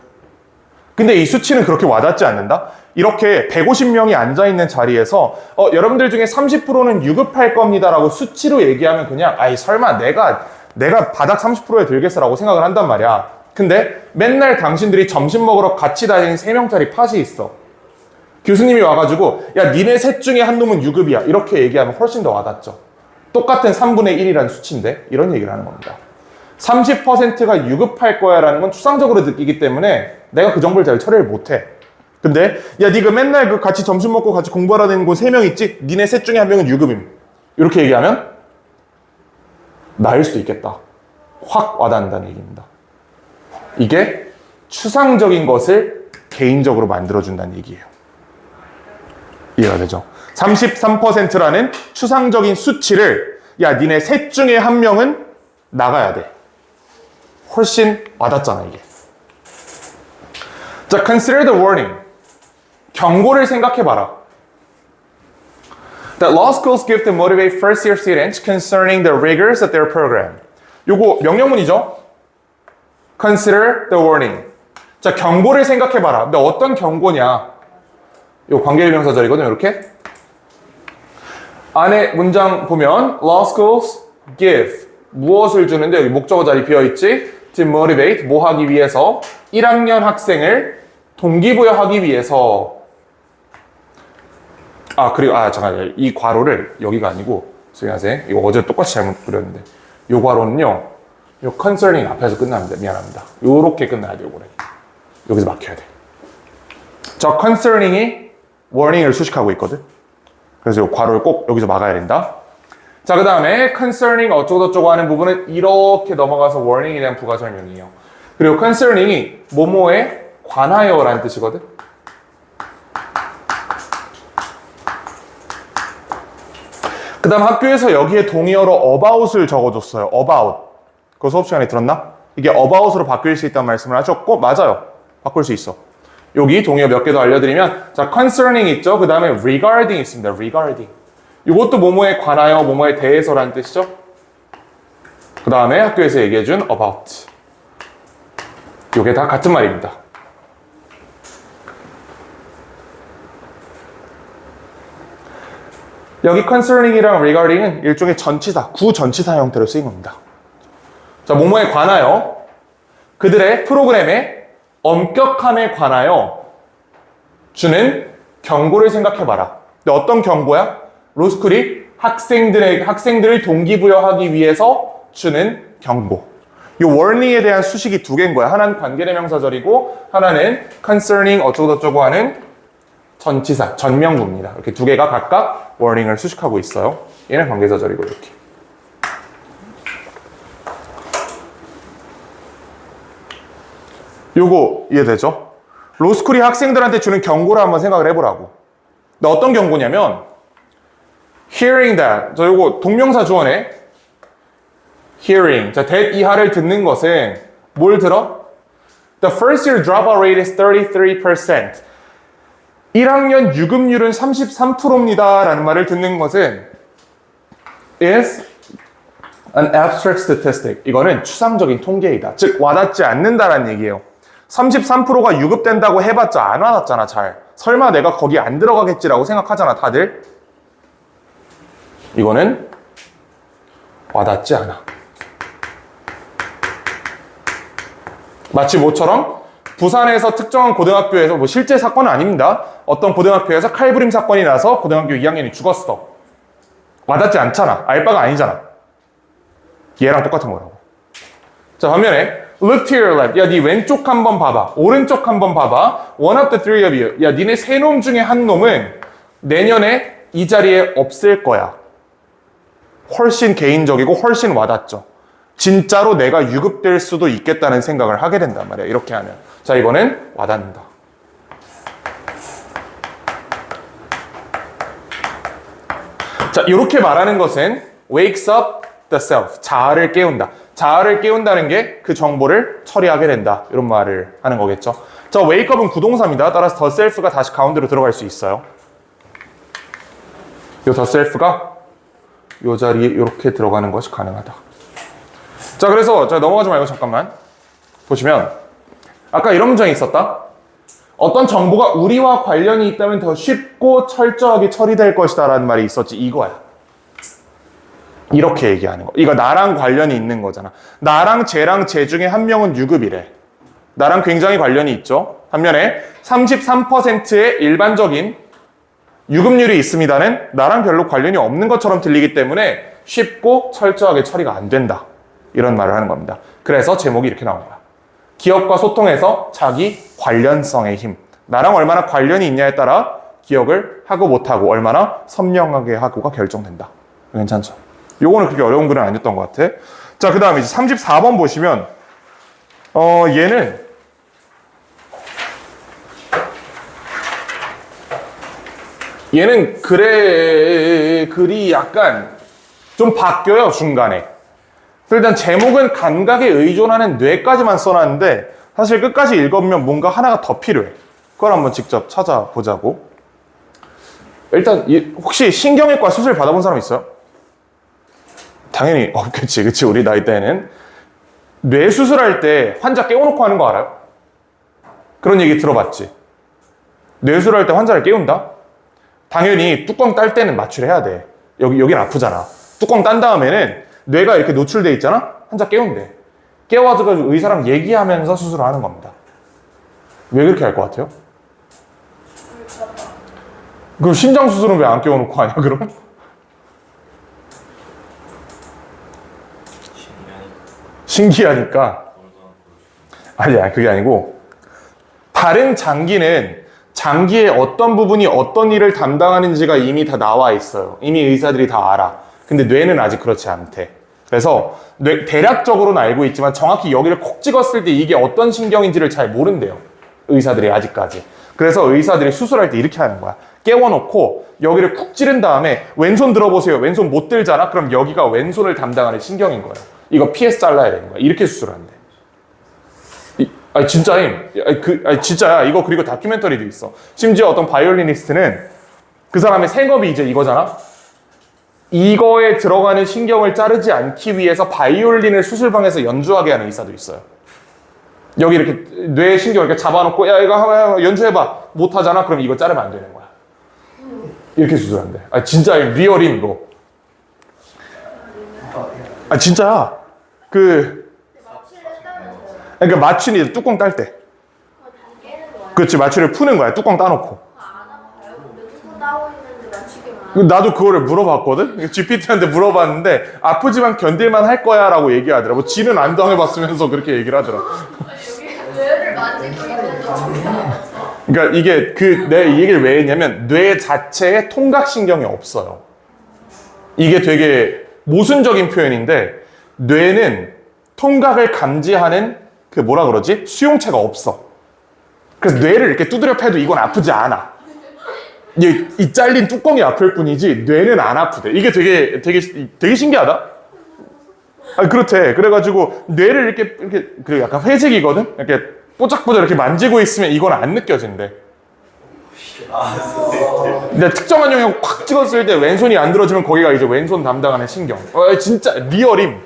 S1: 근데 이 수치는 그렇게 와닿지 않는다? 이렇게 150명이 앉아있는 자리에서 여러분들 중에 30%는 유급할 겁니다 라고 수치로 얘기하면 그냥 아이 설마 내가 바닥 30%에 들겠어라고 생각을 한단 말이야. 근데 맨날 당신들이 점심 먹으러 같이 다니는 3명짜리 팟이 있어. 교수님이 와가지고 야 니네 셋 중에 한 놈은 유급이야 이렇게 얘기하면 훨씬 더 와닿죠. 똑같은 3분의 1이라는 수치인데 이런 얘기를 하는 겁니다. 30%가 유급할 거야 라는 건 추상적으로 느끼기 때문에 내가 그 정보를 잘 처리를 못해. 근데 야 니가 맨날 그 같이 점심 먹고 같이 공부하러 다니는 곳 3명 있지? 니네 셋 중에 한 명은 유급임. 이렇게 얘기하면 나일 수도 있겠다. 확 와닿는다는 얘기입니다. 이게 추상적인 것을 개인적으로 만들어준다는 얘기예요. 이해가 되죠? 33%라는 추상적인 수치를 야 니네 셋 중에 한 명은 나가야 돼. 훨씬 와닿잖아 이게. 자, consider the warning. 경고를 생각해봐라. That law schools give to motivate first-year students concerning the rigors of their program. 요거 명령문이죠? Consider the warning. 자, 경고를 생각해봐라. 근데 어떤 경고냐? 요 관계대명사절이거든요. 이렇게. 안에 문장 보면 law schools give. 무엇을 주는데 여기 목적어 자리 비어있지? To motivate. 뭐 하기 위해서? 1학년 학생을 동기부여하기 위해서. 그리고 잠깐만요. 이 괄호를 여기가 아니고 수행하세요. 이거 어제 똑같이 잘못 그렸는데 요 괄호는요. 요 concerning 앞에서 끝납니다. 미안합니다. 요렇게 끝나야 돼요. 요거는. 여기서 막혀야 돼. 저 concerning이 warning을 수식하고 있거든. 그래서 요 괄호를 꼭 여기서 막아야 된다. 자, 그 다음에 concerning 어쩌고저쩌고 하는 부분은 이렇게 넘어가서 warning에 대한 부가 설명이에요. 그리고 concerning이 뭐뭐에 관하여 라는 뜻이거든. 그 다음 학교에서 여기에 동의어로 about을 적어줬어요. about. 그거 수업 시간에 들었나? 이게 about으로 바뀔 수 있다는 말씀을 하셨고 맞아요. 바꿀 수 있어. 여기 동의어 몇 개 더 알려드리면 자 concerning 있죠. 그 다음에 regarding 있습니다. regarding. 이것도 뭐뭐에 관하여 뭐뭐에 대해서라는 뜻이죠. 그 다음에 학교에서 얘기해준 about. 이게 다 같은 말입니다. 여기 concerning이랑 regarding은 일종의 전치사, 구전치사 형태로 쓰인 겁니다. 자, 뭐뭐에 관하여 그들의 프로그램의 엄격함에 관하여 주는 경고를 생각해봐라. 근데 어떤 경고야? 로스쿨이 학생들을 동기부여하기 위해서 주는 경고. 이 warning에 대한 수식이 두 개인 거야. 하나는 관계대명사절이고 하나는 concerning 어쩌고저쩌고 하는 전치사, 전명구입니다. 이렇게 두 개가 각각 warning을 수식하고 있어요. 얘는 관계사절이고 이렇게. 요거 이해되죠? 로스쿨이 학생들한테 주는 경고를 한번 생각을 해보라고. 근데 어떤 경고냐면 hearing that. 저 요거 동명사 주어네. hearing. 자, that 이하를 듣는 것은 뭘 들어? The first year dropout rate is 33%. 1학년 유급률은 33%입니다. 라는 말을 듣는 것은 is an abstract statistic. 이거는 추상적인 통계이다. 즉 와닿지 않는다라는 얘기예요. 33%가 유급된다고 해봤자 안 와닿잖아. 잘. 설마 내가 거기 안 들어가겠지라고 생각하잖아. 다들. 이거는 와닿지 않아. 마치 뭐처럼 부산에서 특정한 고등학교에서 뭐 실제 사건은 아닙니다. 어떤 고등학교에서 칼부림 사건이 나서 고등학교 2학년이 죽었어. 와닿지 않잖아. 알바가 아니잖아. 얘랑 똑같은 거라고. 자, 반면에 Look to your left. 야, 네 왼쪽 한번 봐봐. 오른쪽 한번 봐봐. One of the three of you. 야, 니네 세 놈 중에 한 놈은 내년에 이 자리에 없을 거야. 훨씬 개인적이고 훨씬 와닿죠. 진짜로 내가 유급될 수도 있겠다는 생각을 하게 된단 말이야. 이렇게 하면. 자, 이거는 와닿는다. 자, 이렇게 말하는 것은 wakes up the self. 자아를 깨운다. 자아를 깨운다는 게 그 정보를 처리하게 된다. 이런 말을 하는 거겠죠. 자, wake up은 구동사입니다. 따라서 the self가 다시 가운데로 들어갈 수 있어요. 이 the self가 이 자리에 이렇게 들어가는 것이 가능하다. 자, 그래서 자, 넘어가지 말고 잠깐만 보시면 아까 이런 문장이 있었다. 어떤 정보가 우리와 관련이 있다면 더 쉽고 철저하게 처리될 것이다 라는 말이 있었지. 이거야. 이렇게 얘기하는 거. 이거 나랑 관련이 있는 거잖아. 나랑 쟤랑 쟤 중에 한 명은 유급이래. 나랑 굉장히 관련이 있죠. 반면에 33%의 일반적인 유급률이 있습니다는 나랑 별로 관련이 없는 것처럼 들리기 때문에 쉽고 철저하게 처리가 안 된다. 이런 말을 하는 겁니다. 그래서 제목이 이렇게 나온 거야. 기억과 소통에서 자기 관련성의 힘. 나랑 얼마나 관련이 있냐에 따라 기억을 하고 못하고 얼마나 선명하게 하고가 결정된다. 괜찮죠? 요거는 그렇게 어려운 글은 아니었던 것 같아. 자, 그 다음에 이제 34번 보시면 얘는 글이 약간 좀 바뀌어요, 중간에. 일단 제목은 감각에 의존하는 뇌까지만 써놨는데 사실 끝까지 읽으면 뭔가 하나가 더 필요해. 그걸 한번 직접 찾아보자고. 일단 혹시 신경외과 수술 받아본 사람 있어요? 당연히 그치 우리 나이 때는 뇌 수술할 때 환자 깨워놓고 하는 거 알아요? 그런 얘기 들어봤지? 뇌 수술할 때 환자를 깨운다? 당연히 뚜껑 딸 때는 마취를 해야 돼. 여긴 아프잖아. 뚜껑 딴 다음에는 뇌가 이렇게 노출돼 있잖아? 환자 깨운대. 깨워가지고 의사랑 얘기하면서 수술을 하는 겁니다. 왜 그렇게 할 것 같아요? 그럼 신장 수술은 왜 안 깨워놓고 하냐 그럼? 신기하니까. 아니야, 그게 아니고 다른 장기는 장기의 어떤 부분이 어떤 일을 담당하는지가 이미 다 나와 있어요. 이미 의사들이 다 알아. 근데 뇌는 아직 그렇지 않대. 그래서 대략적으로는 알고 있지만 정확히 여기를 콕 찍었을 때 이게 어떤 신경인지를 잘 모른대요. 의사들이 아직까지. 그래서 의사들이 수술할 때 이렇게 하는 거야. 깨워놓고 여기를 쿡 찌른 다음에 왼손 들어보세요. 왼손 못 들잖아? 그럼 여기가 왼손을 담당하는 신경인 거예요. 이거 피해서 잘라야 되는 거야. 이렇게 수술한대. 아니 진짜임. 진짜야. 이거 그리고 다큐멘터리도 있어. 심지어 어떤 바이올리니스트는 그 사람의 생업이 이제 이거잖아. 이거에 들어가는 신경을 자르지 않기 위해서 바이올린을 수술방에서 연주하게 하는 의사도 있어요. 여기 이렇게 뇌 신경을 이렇게 잡아놓고 야 이거 한번 연주해봐. 못하잖아? 그럼 이거 자르면 안 되는 거야. 이렇게 수술한대. 진짜임. 리얼임 이거. 진짜야. 그러니까 마취는 뚜껑 딸 때. 그렇지, 마취를 푸는 거야. 뚜껑 따놓고. 나도 그거를 물어봤거든? GPT한테 물어봤는데 아프지만 견딜만 할 거야 라고 얘기하더라고. 지는 안 당해봤으면서 그렇게 얘기를 하더라고.
S2: 뇌를 만지고 있는
S1: 그러니까 이게 내가 이 얘기를 왜 했냐면 뇌 자체에 통각신경이 없어요. 이게 되게 모순적인 표현인데 뇌는 통각을 감지하는 뭐라 그러지? 수용체가 없어. 그래서 뇌를 이렇게 두드려 패도 이건 아프지 않아. 이 잘린 뚜껑이 아플 뿐이지 뇌는 안 아프대. 이게 되게 신기하다. 그렇대. 그래가지고 뇌를 이렇게 약간 회색이거든. 이렇게 뽀짝뽀짝 이렇게 만지고 있으면 이건 안 느껴진대. 근데 특정한 영역 콱 찍었을 때 왼손이 안 들어지면 거기가 이제 왼손 담당하는 신경. 진짜 리얼임.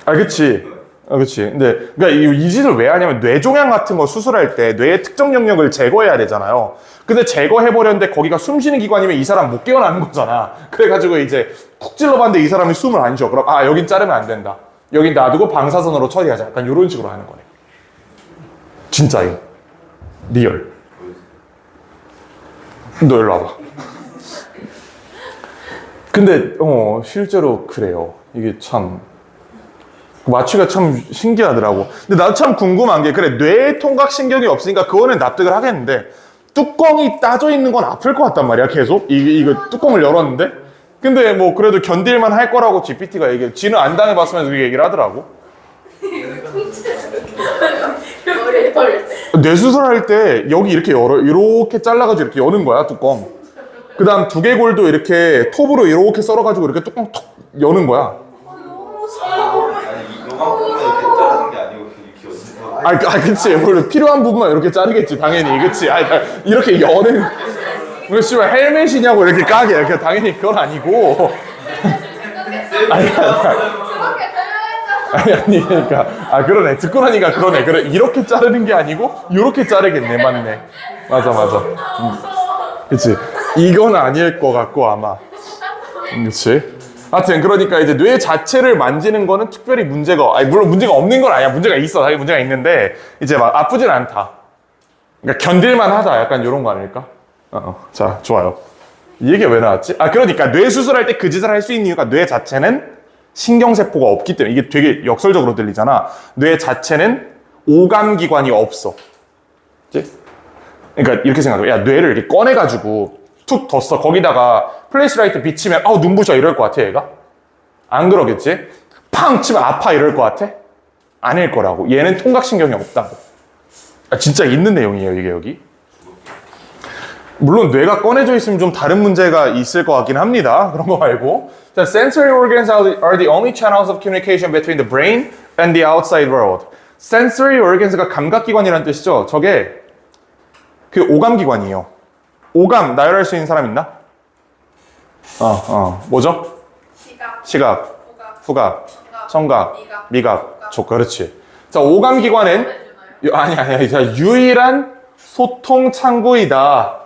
S1: 그치. 그치. 근데, 그러니까 이 짓을 왜 하냐면, 뇌종양 같은 거 수술할 때 뇌의 특정 영역을 제거해야 되잖아요. 근데 제거해버렸는데 거기가 숨 쉬는 기관이면 이 사람 못 깨어나는 거잖아. 그래가지고 이제 쿡 찔러봤는데 이 사람이 숨을 안 쉬어. 그럼, 여긴 자르면 안 된다. 여긴 놔두고 방사선으로 처리하자. 약간 이런 식으로 하는 거네. 진짜요. 리얼. 너 일로 와봐. 근데, 실제로 그래요. 이게 참. 맞추기가 참 신기하더라고. 근데 나도 참 궁금한 게, 그래, 뇌 통각신경이 없으니까 그거는 납득을 하겠는데, 뚜껑이 따져 있는 건 아플 것 같단 말이야, 계속. 이거 뚜껑을 열었는데. 근데 뭐, 그래도 견딜만 할 거라고 GPT가 얘기해. 지는 안 당해봤으면서 그렇게 얘기를 하더라고.
S2: 머리 덜 때.
S1: 뇌수술할 때, 여기 이렇게 이렇게 잘라가지고 이렇게 여는 거야, 뚜껑. 그 다음 두개골도 이렇게 톱으로 이렇게 썰어가지고 이렇게 뚜껑 톡 여는 거야.
S2: 너무 무서워.
S3: 아니 요만큼만 이렇게 자르는 게 아니고 이렇게
S1: 그치. 원래 필요한 부분만 이렇게 자르겠지, 당연히. 그치. 이렇게 여는. 왜 씨발 헬멧이냐고 이렇게 까게. 이렇게 당연히 그건 아니고. 아니, 그러니까. 그러네. 듣고 나니까 그러네. 그래. 이렇게 자르는 게 아니고, 이렇게 자르겠네. 맞네. 맞아. 그치. 이건 아닐 것 같고, 아마. 그치. 하여튼, 그러니까 이제 뇌 자체를 만지는 거는 특별히 문제가, 물론 문제가 없는 건 아니야. 문제가 있어. 당연히 문제가 있는데, 이제 막 아프진 않다. 그러니까 견딜만 하다. 약간 이런 거 아닐까? 자, 좋아요. 이 얘기가 왜 나왔지? 그러니까 뇌 수술할 때 그 짓을 할 수 있는 이유가 뇌 자체는 신경세포가 없기 때문에. 이게 되게 역설적으로 들리잖아. 뇌 자체는 오감기관이 없어. 그치? 그러니까 이렇게 생각해. 야, 뇌를 이렇게 꺼내가지고 툭 뒀어. 거기다가 플래시라이트 비치면 눈부셔 이럴 것 같아, 얘가? 안 그러겠지? 팡 치면 아파 이럴 것 같아? 아닐 거라고. 얘는 통각신경이 없다고. 진짜 있는 내용이에요, 이게 여기. 물론 뇌가 꺼내져 있으면 좀 다른 문제가 있을 것 같긴 합니다. 그런 거 말고. 자, sensory organs are the only channels of communication between the brain and the outside world. sensory organs가 감각기관이라는 뜻이죠. 저게 그 오감기관이에요. 오감 나열할 수 있는 사람 있나? 뭐죠? 시각, 후각, 청각, 미각, 촉. 그렇지. 자, 오감기관은 아니야. 유일한 소통 창구이다.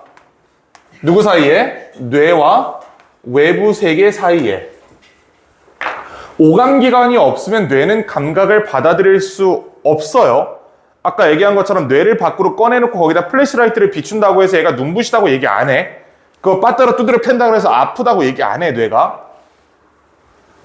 S1: 누구 사이에? 뇌와 외부 세계 사이에. 오감기관이 없으면 뇌는 감각을 받아들일 수 없어요. 아까 얘기한 것처럼 뇌를 밖으로 꺼내놓고 거기다 플래시라이트를 비춘다고 해서 얘가 눈부시다고 얘기 안 해. 그거 빠따로 두드려 팬다고 해서 아프다고 얘기 안 해, 뇌가.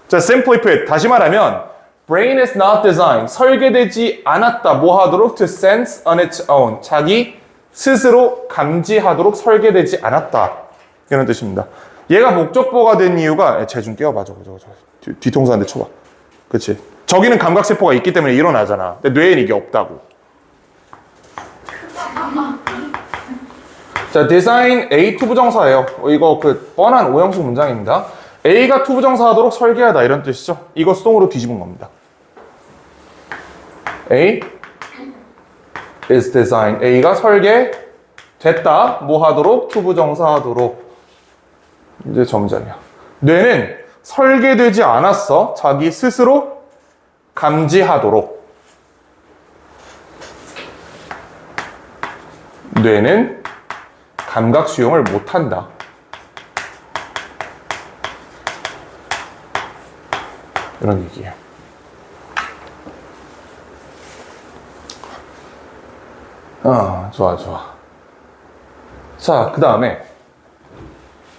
S1: 자, simply put, 다시 말하면 brain is not designed, 설계되지 않았다. 뭐 하도록? to sense on its own, 자기 스스로 감지하도록 설계되지 않았다. 이런 뜻입니다. 얘가 목적보가 된 이유가, 쟤 좀 띄워봐, 저거. 뒤통수 한 대 쳐봐. 그치? 저기는 감각세포가 있기 때문에 일어나잖아. 근데 뇌에는 이게 없다고. 자, design A 투부정사예요. 이거 뻔한 오형식 문장입니다. A가 투부정사 하도록 설계하다 이런 뜻이죠. 이거 수동으로 뒤집은 겁니다. A is design. A가 설계됐다. 뭐 하도록? 투부정사 하도록. 이제 점점이야. 뇌는 설계되지 않았어. 자기 스스로 감지하도록. 뇌는 감각 수용을 못한다. 이런 얘기예요. 좋아. 자, 그 다음에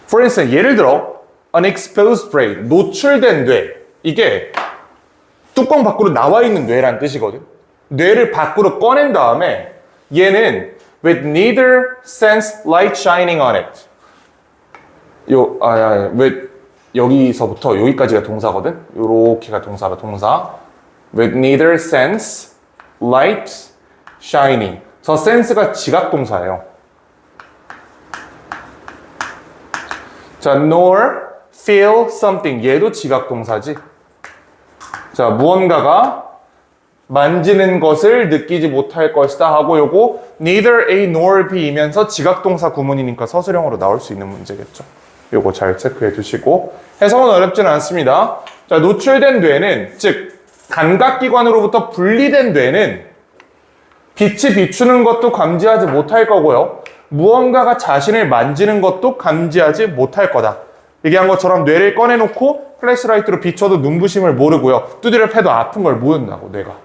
S1: for instance, 예를 들어 unexposed brain, 노출된 뇌. 이게 뚜껑 밖으로 나와 있는 뇌라는 뜻이거든. 뇌를 밖으로 꺼낸 다음에 얘는 with neither sense light shining on it. 여기서부터 여기까지가 동사거든. 요렇게가 동사가 동사. with neither sense light shining. 저 sense가 지각 동사예요. 자, nor feel something. 얘도 지각 동사지. 자, 무언가가 만지는 것을 느끼지 못할 것이다 하고 요거 neither A nor B이면서 지각동사 구문이니까 서술형으로 나올 수 있는 문제겠죠. 요거 잘 체크해 두시고 해석은 어렵지는 않습니다. 자, 노출된 뇌는 즉 감각기관으로부터 분리된 뇌는 빛이 비추는 것도 감지하지 못할 거고요. 무언가가 자신을 만지는 것도 감지하지 못할 거다. 얘기한 것처럼 뇌를 꺼내놓고 플래시라이트로 비춰도 눈부심을 모르고요. 두드려 패도 아픈 걸 모른다고, 뇌가.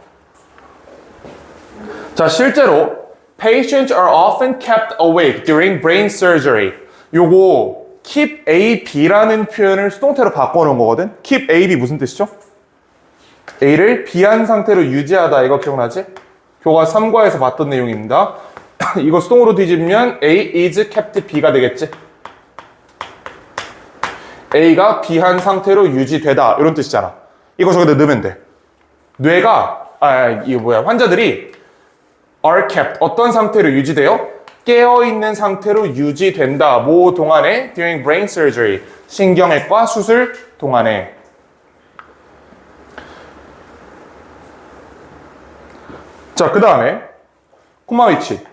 S1: 자, 실제로 patients are often kept awake during brain surgery. 요거 keep A, B라는 표현을 수동태로 바꿔놓은 거거든. keep A, B 무슨 뜻이죠? A를 B한 상태로 유지하다. 이거 기억나지? 교과 3과에서 봤던 내용입니다. 이거 수동으로 뒤집으면 A is kept B가 되겠지? A가 B한 상태로 유지되다. 이런 뜻이잖아. 이거 저기다 넣으면 돼. 환자들이 are kept. 어떤 상태로 유지돼요? 깨어있는 상태로 유지된다. 뭐 동안에? during brain surgery. 신경외과 수술 동안에. 자, 그 다음에 코마 위치.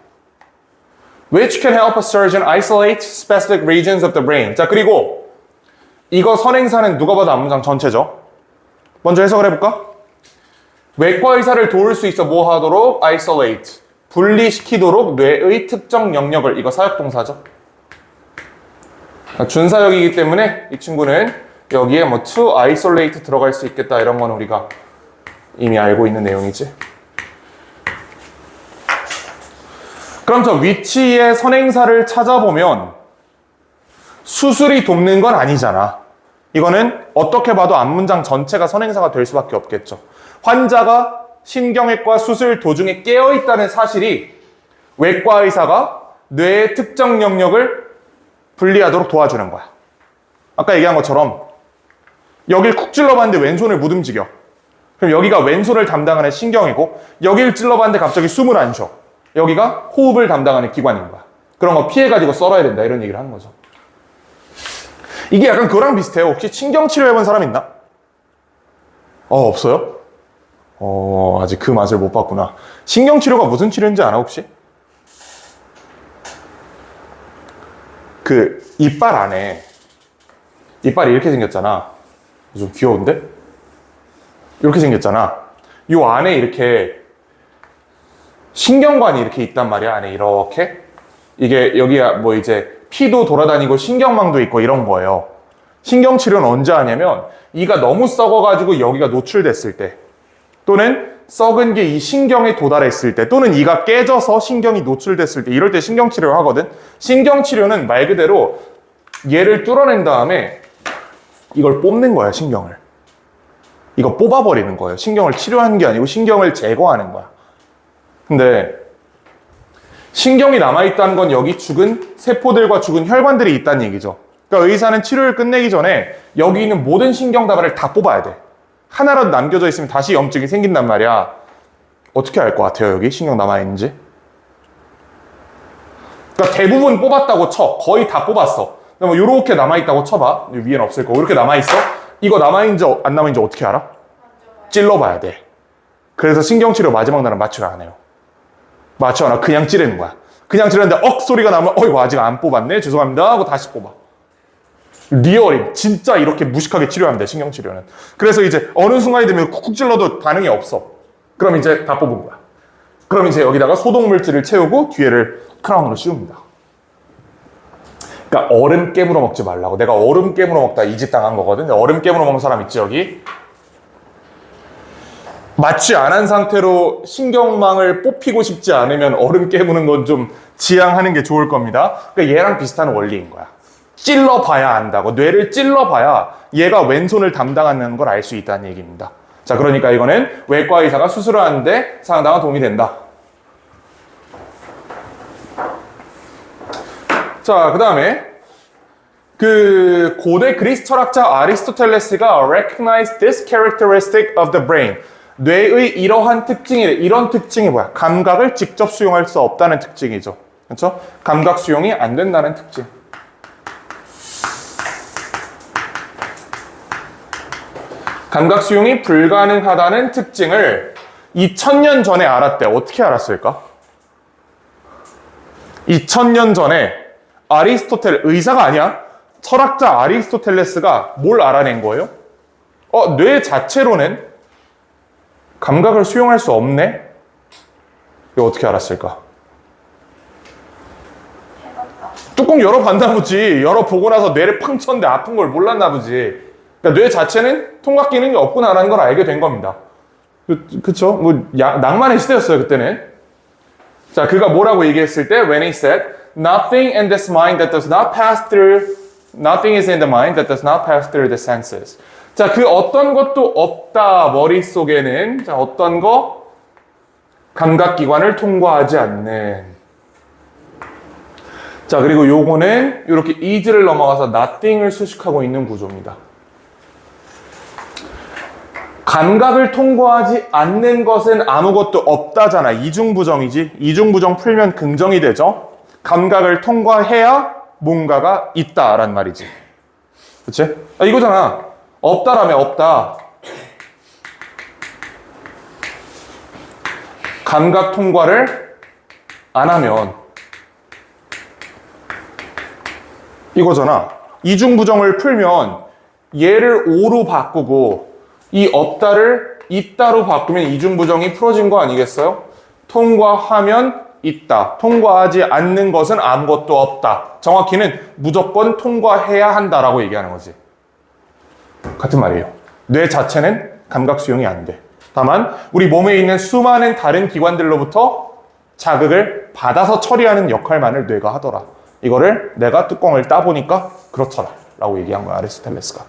S1: Which can help a surgeon isolate specific regions of the brain. 자, 그리고 이거 선행사는 누가 봐도 앞문장 전체죠. 먼저 해석을 해볼까? 외과 의사를 도울 수 있어 뭐 하도록? isolate. 분리시키도록 뇌의 특정 영역을. 이거 사역동사죠. 준사역이기 때문에 이 친구는 여기에 뭐 to isolate 들어갈 수 있겠다. 이런 건 우리가 이미 알고 있는 내용이지. 그럼 저 위치의 선행사를 찾아보면 수술이 돕는 건 아니잖아. 이거는 어떻게 봐도 앞문장 전체가 선행사가 될 수밖에 없겠죠. 환자가 신경외과 수술 도중에 깨어있다는 사실이 외과 의사가 뇌의 특정 영역을 분리하도록 도와주는 거야. 아까 얘기한 것처럼 여길 쿡 찔러봤는데 왼손을 못 움직여. 그럼 여기가 왼손을 담당하는 신경이고 여길 찔러봤는데 갑자기 숨을 안 쉬어. 여기가 호흡을 담당하는 기관인 거야. 그런 거 피해가지고 썰어야 된다. 이런 얘기를 하는 거죠. 이게 약간 그거랑 비슷해요. 혹시 신경치료 해본 사람 있나? 없어요? 아직 그 맛을 못 봤구나. 신경치료가 무슨 치료인지 아나 혹시? 그 이빨 안에 이빨이 이렇게 생겼잖아. 좀 귀여운데? 이렇게 생겼잖아. 요 안에 이렇게 신경관이 이렇게 있단 말이야. 안에 이렇게. 이게 여기가 뭐 이제 피도 돌아다니고 신경망도 있고 이런 거예요. 신경치료는 언제 하냐면 이가 너무 썩어가지고 여기가 노출됐을 때, 또는 썩은 게 이 신경에 도달했을 때, 또는 이가 깨져서 신경이 노출됐을 때, 이럴 때 신경치료를 하거든. 신경치료는 말 그대로 얘를 뚫어낸 다음에 이걸 뽑는 거야, 신경을. 이거 뽑아버리는 거예요. 신경을 치료하는 게 아니고 신경을 제거하는 거야. 근데 신경이 남아있다는 건 여기 죽은 세포들과 죽은 혈관들이 있다는 얘기죠. 그러니까 의사는 치료를 끝내기 전에 여기 있는 모든 신경다발을 다 뽑아야 돼. 하나라도 남겨져 있으면 다시 염증이 생긴단 말이야. 어떻게 알 것 같아요, 여기 신경 남아있는지? 그러니까 대부분 뽑았다고 쳐. 거의 다 뽑았어. 그럼 이렇게 남아있다고 쳐봐. 위에는 없을 거고. 이렇게 남아있어? 이거 남아있는지 안 남아있는지 어떻게 알아? 찔러봐야 돼. 그래서 신경치료 마지막 날은 마취를 안 해요. 마취 안 하고 그냥 찌르는 거야. 그냥 찌르는데 소리가 나면 이거 아직 안 뽑았네? 죄송합니다 하고 다시 뽑아. 리얼임. 진짜 이렇게 무식하게 치료하면 돼, 신경치료는. 그래서 이제 어느 순간이 되면 쿡쿡 찔러도 반응이 없어. 그럼 이제 다 뽑은 거야. 그럼 이제 여기다가 소독물질을 채우고 뒤에를 크라운으로 씌웁니다. 그러니까 얼음 깨물어 먹지 말라고. 내가 얼음 깨물어 먹다 이 짓 당한 거거든. 얼음 깨물어 먹는 사람 있지, 여기? 마취 안 한 상태로 신경망을 뽑히고 싶지 않으면 얼음 깨무는 건 좀 지양하는 게 좋을 겁니다. 그러니까 얘랑 비슷한 원리인 거야. 찔러봐야 안다고. 뇌를 찔러봐야 얘가 왼손을 담당하는 걸 알 수 있다는 얘기입니다. 자, 그러니까 이거는 외과 의사가 수술을 하는데 상당한 도움이 된다. 자, 그 다음에 그 고대 그리스 철학자 아리스토텔레스가 recognized this characteristic of the brain. 뇌의 이러한 이런 특징이 뭐야? 감각을 직접 수용할 수 없다는 특징이죠. 그렇죠? 감각 수용이 안 된다는 특징. 감각 수용이 불가능하다는 특징을 2000년 전에 알았대. 어떻게 알았을까? 2000년 전에 의사가 아니야. 철학자 아리스토텔레스가 뭘 알아낸 거예요? 뇌 자체로는 감각을 수용할 수 없네? 이거 어떻게 알았을까? 뚜껑 열어봤나 보지. 열어보고 나서 뇌를 팡 쳤는데 아픈 걸 몰랐나 보지. 그러니까 뇌 자체는 통각 기능이 없구나라는 걸 알게 된 겁니다. 그쵸? 뭐 낭만의 시대였어요, 그때는. 자, 그가 뭐라고 얘기했을 때 when he said nothing in this mind that does not pass through nothing is in the mind that does not pass through the senses. 자, 그 어떤 것도 없다 머릿속에는 자, 어떤 거? 감각기관을 통과하지 않는. 자, 그리고 요거는 이렇게 is를 넘어가서 nothing을 수식하고 있는 구조입니다. 감각을 통과하지 않는 것은 아무것도 없다잖아. 이중부정이지. 이중부정 풀면 긍정이 되죠. 감각을 통과해야 뭔가가 있다란 말이지. 그치? 이거잖아. 없다라며 없다. 감각 통과를 안 하면 이거잖아. 이중부정을 풀면 얘를 O로 바꾸고 이 없다를 있다로 바꾸면 이중부정이 풀어진 거 아니겠어요? 통과하면 있다. 통과하지 않는 것은 아무것도 없다. 정확히는 무조건 통과해야 한다라고 얘기하는 거지. 같은 말이에요. 뇌 자체는 감각 수용이 안 돼. 다만 우리 몸에 있는 수많은 다른 기관들로부터 자극을 받아서 처리하는 역할만을 뇌가 하더라. 이거를 내가 뚜껑을 따보니까 그렇더라 라고 얘기한 거야, 아리스토텔레스가.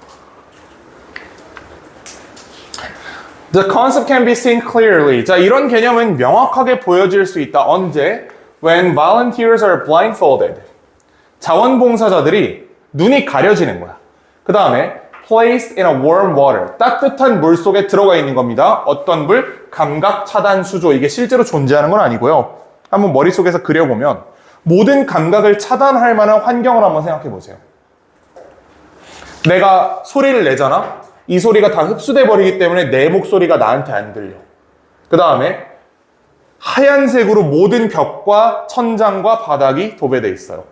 S1: The concept can be seen clearly. 자, 이런 개념은 명확하게 보여질 수 있다. 언제? When volunteers are blindfolded. 자원봉사자들이 눈이 가려지는 거야. 그 다음에 placed in a warm water. 따뜻한 물 속에 들어가 있는 겁니다. 어떤 물? 감각 차단 수조. 이게 실제로 존재하는 건 아니고요. 한번 머릿속에서 그려보면 모든 감각을 차단할 만한 환경을 한번 생각해 보세요. 내가 소리를 내잖아? 이 소리가 다 흡수돼 버리기 때문에 내 목소리가 나한테 안 들려. 그 다음에 하얀색으로 모든 벽과 천장과 바닥이 도배돼 있어요.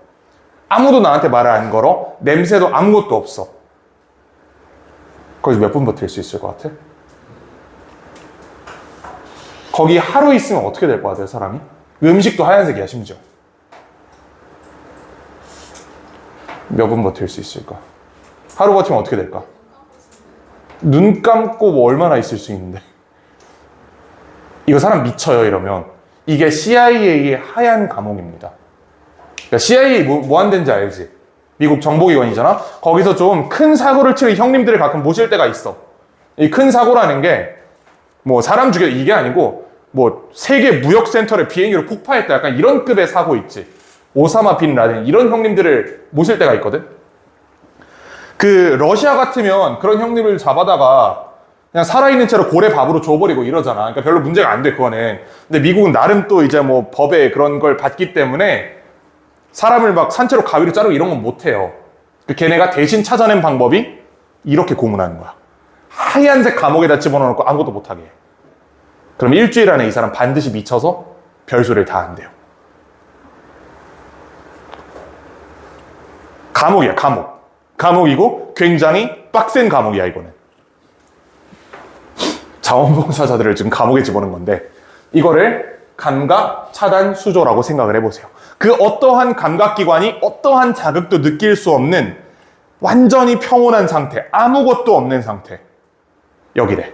S1: 아무도 나한테 말을 안 걸어. 냄새도 아무것도 없어. 거기서 몇 분 버틸 수 있을 것 같아? 거기 하루 있으면 어떻게 될 것 같아요, 사람이? 음식도 하얀색이야, 심지어. 몇 분 버틸 수 있을까? 하루 버티면 어떻게 될까? 눈 감고 뭐 얼마나 있을 수 있는데. 이거 사람 미쳐요, 이러면. 이게 CIA의 하얀 감옥입니다. 그러니까 CIA 뭐 한 데인지 알지? 미국 정보기관이잖아? 거기서 좀 큰 사고를 치는 형님들을 가끔 모실 때가 있어. 이 큰 사고라는 게 뭐 사람 죽여 이게 아니고 뭐 세계 무역센터를 비행기로 폭파했다 약간 이런 급의 사고 있지. 오사마 빈 라덴 이런 형님들을 모실 때가 있거든. 그 러시아 같으면 그런 형님을 잡아다가 그냥 살아있는 채로 고래밥으로 줘버리고 이러잖아. 그러니까 별로 문제가 안 돼, 그거는. 근데 미국은 나름 또 이제 뭐 법에 그런 걸 받기 때문에 사람을 막 산채로 가위로 자르고 이런 건 못해요. 걔네가 대신 찾아낸 방법이 이렇게 고문하는 거야. 하얀색 감옥에다 집어넣고 아무것도 못하게 해. 그럼 일주일 안에 이 사람 반드시 미쳐서 별소리를 다 한대요. 감옥이야, 감옥. 감옥이고 굉장히 빡센 감옥이야, 이거는. 자원봉사자들을 지금 감옥에 집어넣은 건데 이거를 감각 차단 수조라고 생각을 해보세요. 그 어떠한 감각기관이 어떠한 자극도 느낄 수 없는 완전히 평온한 상태, 아무것도 없는 상태. 여기래.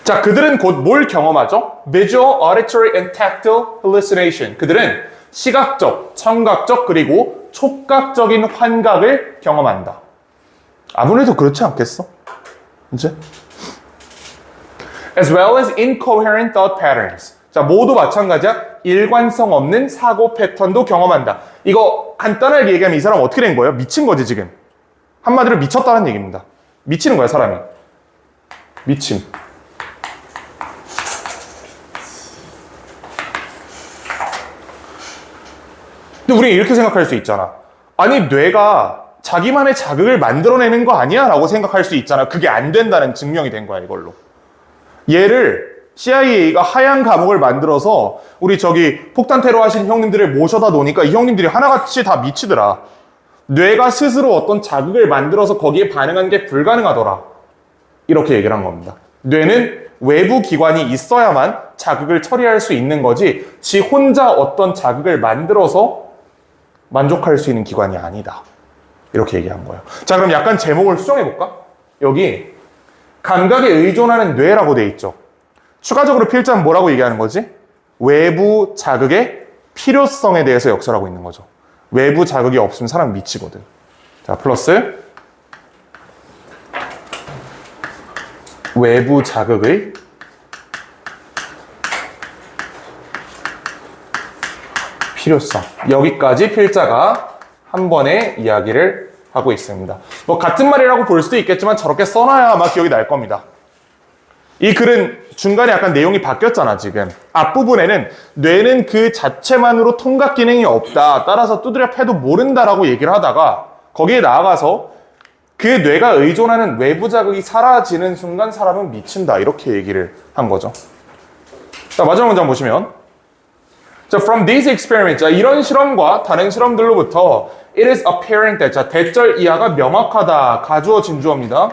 S1: 자, 그들은 곧 뭘 경험하죠? Visual, auditory, and tactile hallucination. 그들은 시각적, 청각적, 그리고 촉각적인 환각을 경험한다. 아무래도 그렇지 않겠어? 이제? As well as incoherent thought patterns. 자, 모두 마찬가지야. 일관성 없는 사고 패턴도 경험한다. 이거 간단하게 얘기하면 이 사람 어떻게 된 거예요? 미친 거지, 지금. 한마디로 미쳤다는 얘기입니다. 미치는 거야, 사람이. 미침. 근데 우리는 이렇게 생각할 수 있잖아. 아니, 뇌가 자기만의 자극을 만들어내는 거 아니야? 라고 생각할 수 있잖아. 그게 안 된다는 증명이 된 거야, 이걸로. 얘를 CIA가 하얀 감옥을 만들어서 우리 저기 폭탄 테러 하신 형님들을 모셔다 놓으니까 이 형님들이 하나같이 다 미치더라. 뇌가 스스로 어떤 자극을 만들어서 거기에 반응하는 게 불가능하더라. 이렇게 얘기를 한 겁니다. 뇌는 외부 기관이 있어야만 자극을 처리할 수 있는 거지 지 혼자 어떤 자극을 만들어서 만족할 수 있는 기관이 아니다. 이렇게 얘기한 거예요. 자, 그럼 약간 제목을 수정해볼까? 여기 감각에 의존하는 뇌라고 돼 있죠. 추가적으로 필자는 뭐라고 얘기하는 거지? 외부 자극의 필요성에 대해서 역설하고 있는 거죠. 외부 자극이 없으면 사람 미치거든. 자, 플러스 외부 자극의 필요성. 여기까지 필자가 한 번에 이야기를 하고 있습니다. 뭐 같은 말이라고 볼 수도 있겠지만 저렇게 써놔야 아마 기억이 날 겁니다. 이 글은 중간에 약간 내용이 바뀌었잖아, 지금. 앞부분에는 뇌는 그 자체만으로 통각 기능이 없다. 따라서 두드려 패도 모른다라고 얘기를 하다가 거기에 나아가서 그 뇌가 의존하는 외부 자극이 사라지는 순간 사람은 미친다. 이렇게 얘기를 한 거죠. 자, 마지막 문장 보시면. 자, from these experiments. 자, 이런 실험과 다른 실험들로부터 it is apparent that. 자, 대절 이하가 명확하다. 가주어 진주어입니다.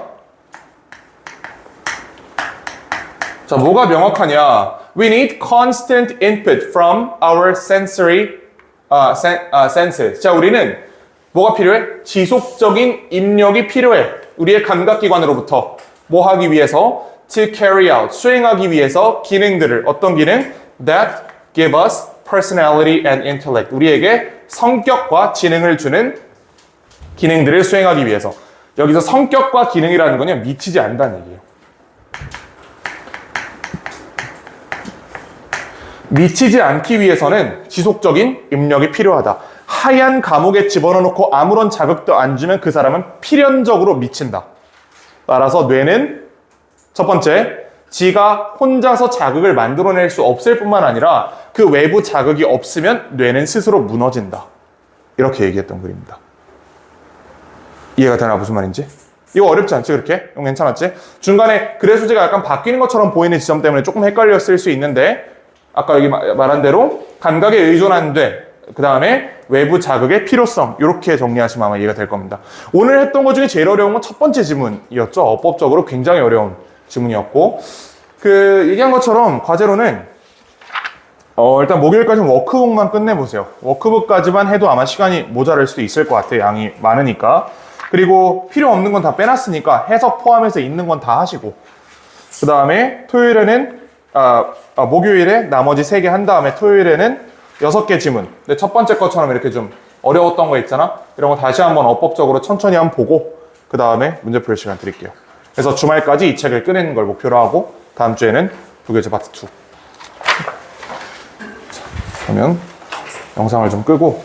S1: 자, 뭐가 명확하냐? We need constant input from our sensory senses. 자, 우리는 뭐가 필요해? 지속적인 입력이 필요해. 우리의 감각기관으로부터 뭐 하기 위해서? To carry out, 수행하기 위해서 기능들을. 어떤 기능? That give us personality and intellect. 우리에게 성격과 지능을 주는 기능들을 수행하기 위해서. 여기서 성격과 기능이라는 건요, 미치지 않는다는 얘기예요. 미치지 않기 위해서는 지속적인 입력이 필요하다. 하얀 감옥에 집어넣고 아무런 자극도 안 주면 그 사람은 필연적으로 미친다. 따라서 뇌는 첫 번째, 지가 혼자서 자극을 만들어낼 수 없을 뿐만 아니라 그 외부 자극이 없으면 뇌는 스스로 무너진다. 이렇게 얘기했던 글입니다. 이해가 되나 무슨 말인지? 이거 어렵지 않지 그렇게? 이거 괜찮았지? 중간에 글의 소재가 약간 바뀌는 것처럼 보이는 지점 때문에 조금 헷갈렸을 수 있는데 아까 여기 말한 대로 감각에 의존한 뇌, 그 다음에 외부 자극의 필요성, 이렇게 정리하시면 아마 이해가 될 겁니다. 오늘 했던 것 중에 제일 어려운 건 첫 번째 지문이었죠. 어법적으로 굉장히 어려운 지문이었고, 얘기한 것처럼 과제로는 일단 목요일까지는 워크북만 끝내보세요. 워크북까지만 해도 아마 시간이 모자랄 수도 있을 것 같아요. 양이 많으니까. 그리고 필요 없는 건 다 빼놨으니까 해석 포함해서 있는 건 다 하시고, 그 다음에 토요일에는 목요일에 나머지 3개 한 다음에 토요일에는 6개 지문. 근데 첫 번째 것처럼 이렇게 좀 어려웠던 거 있잖아? 이런 거 다시 한번 어법적으로 천천히 한번 보고 그 다음에 문제 풀 시간 드릴게요. 그래서 주말까지 이 책을 꺼내는 걸 목표로 하고 다음 주에는 부교재 파트 2. 자, 그러면 영상을 좀 끄고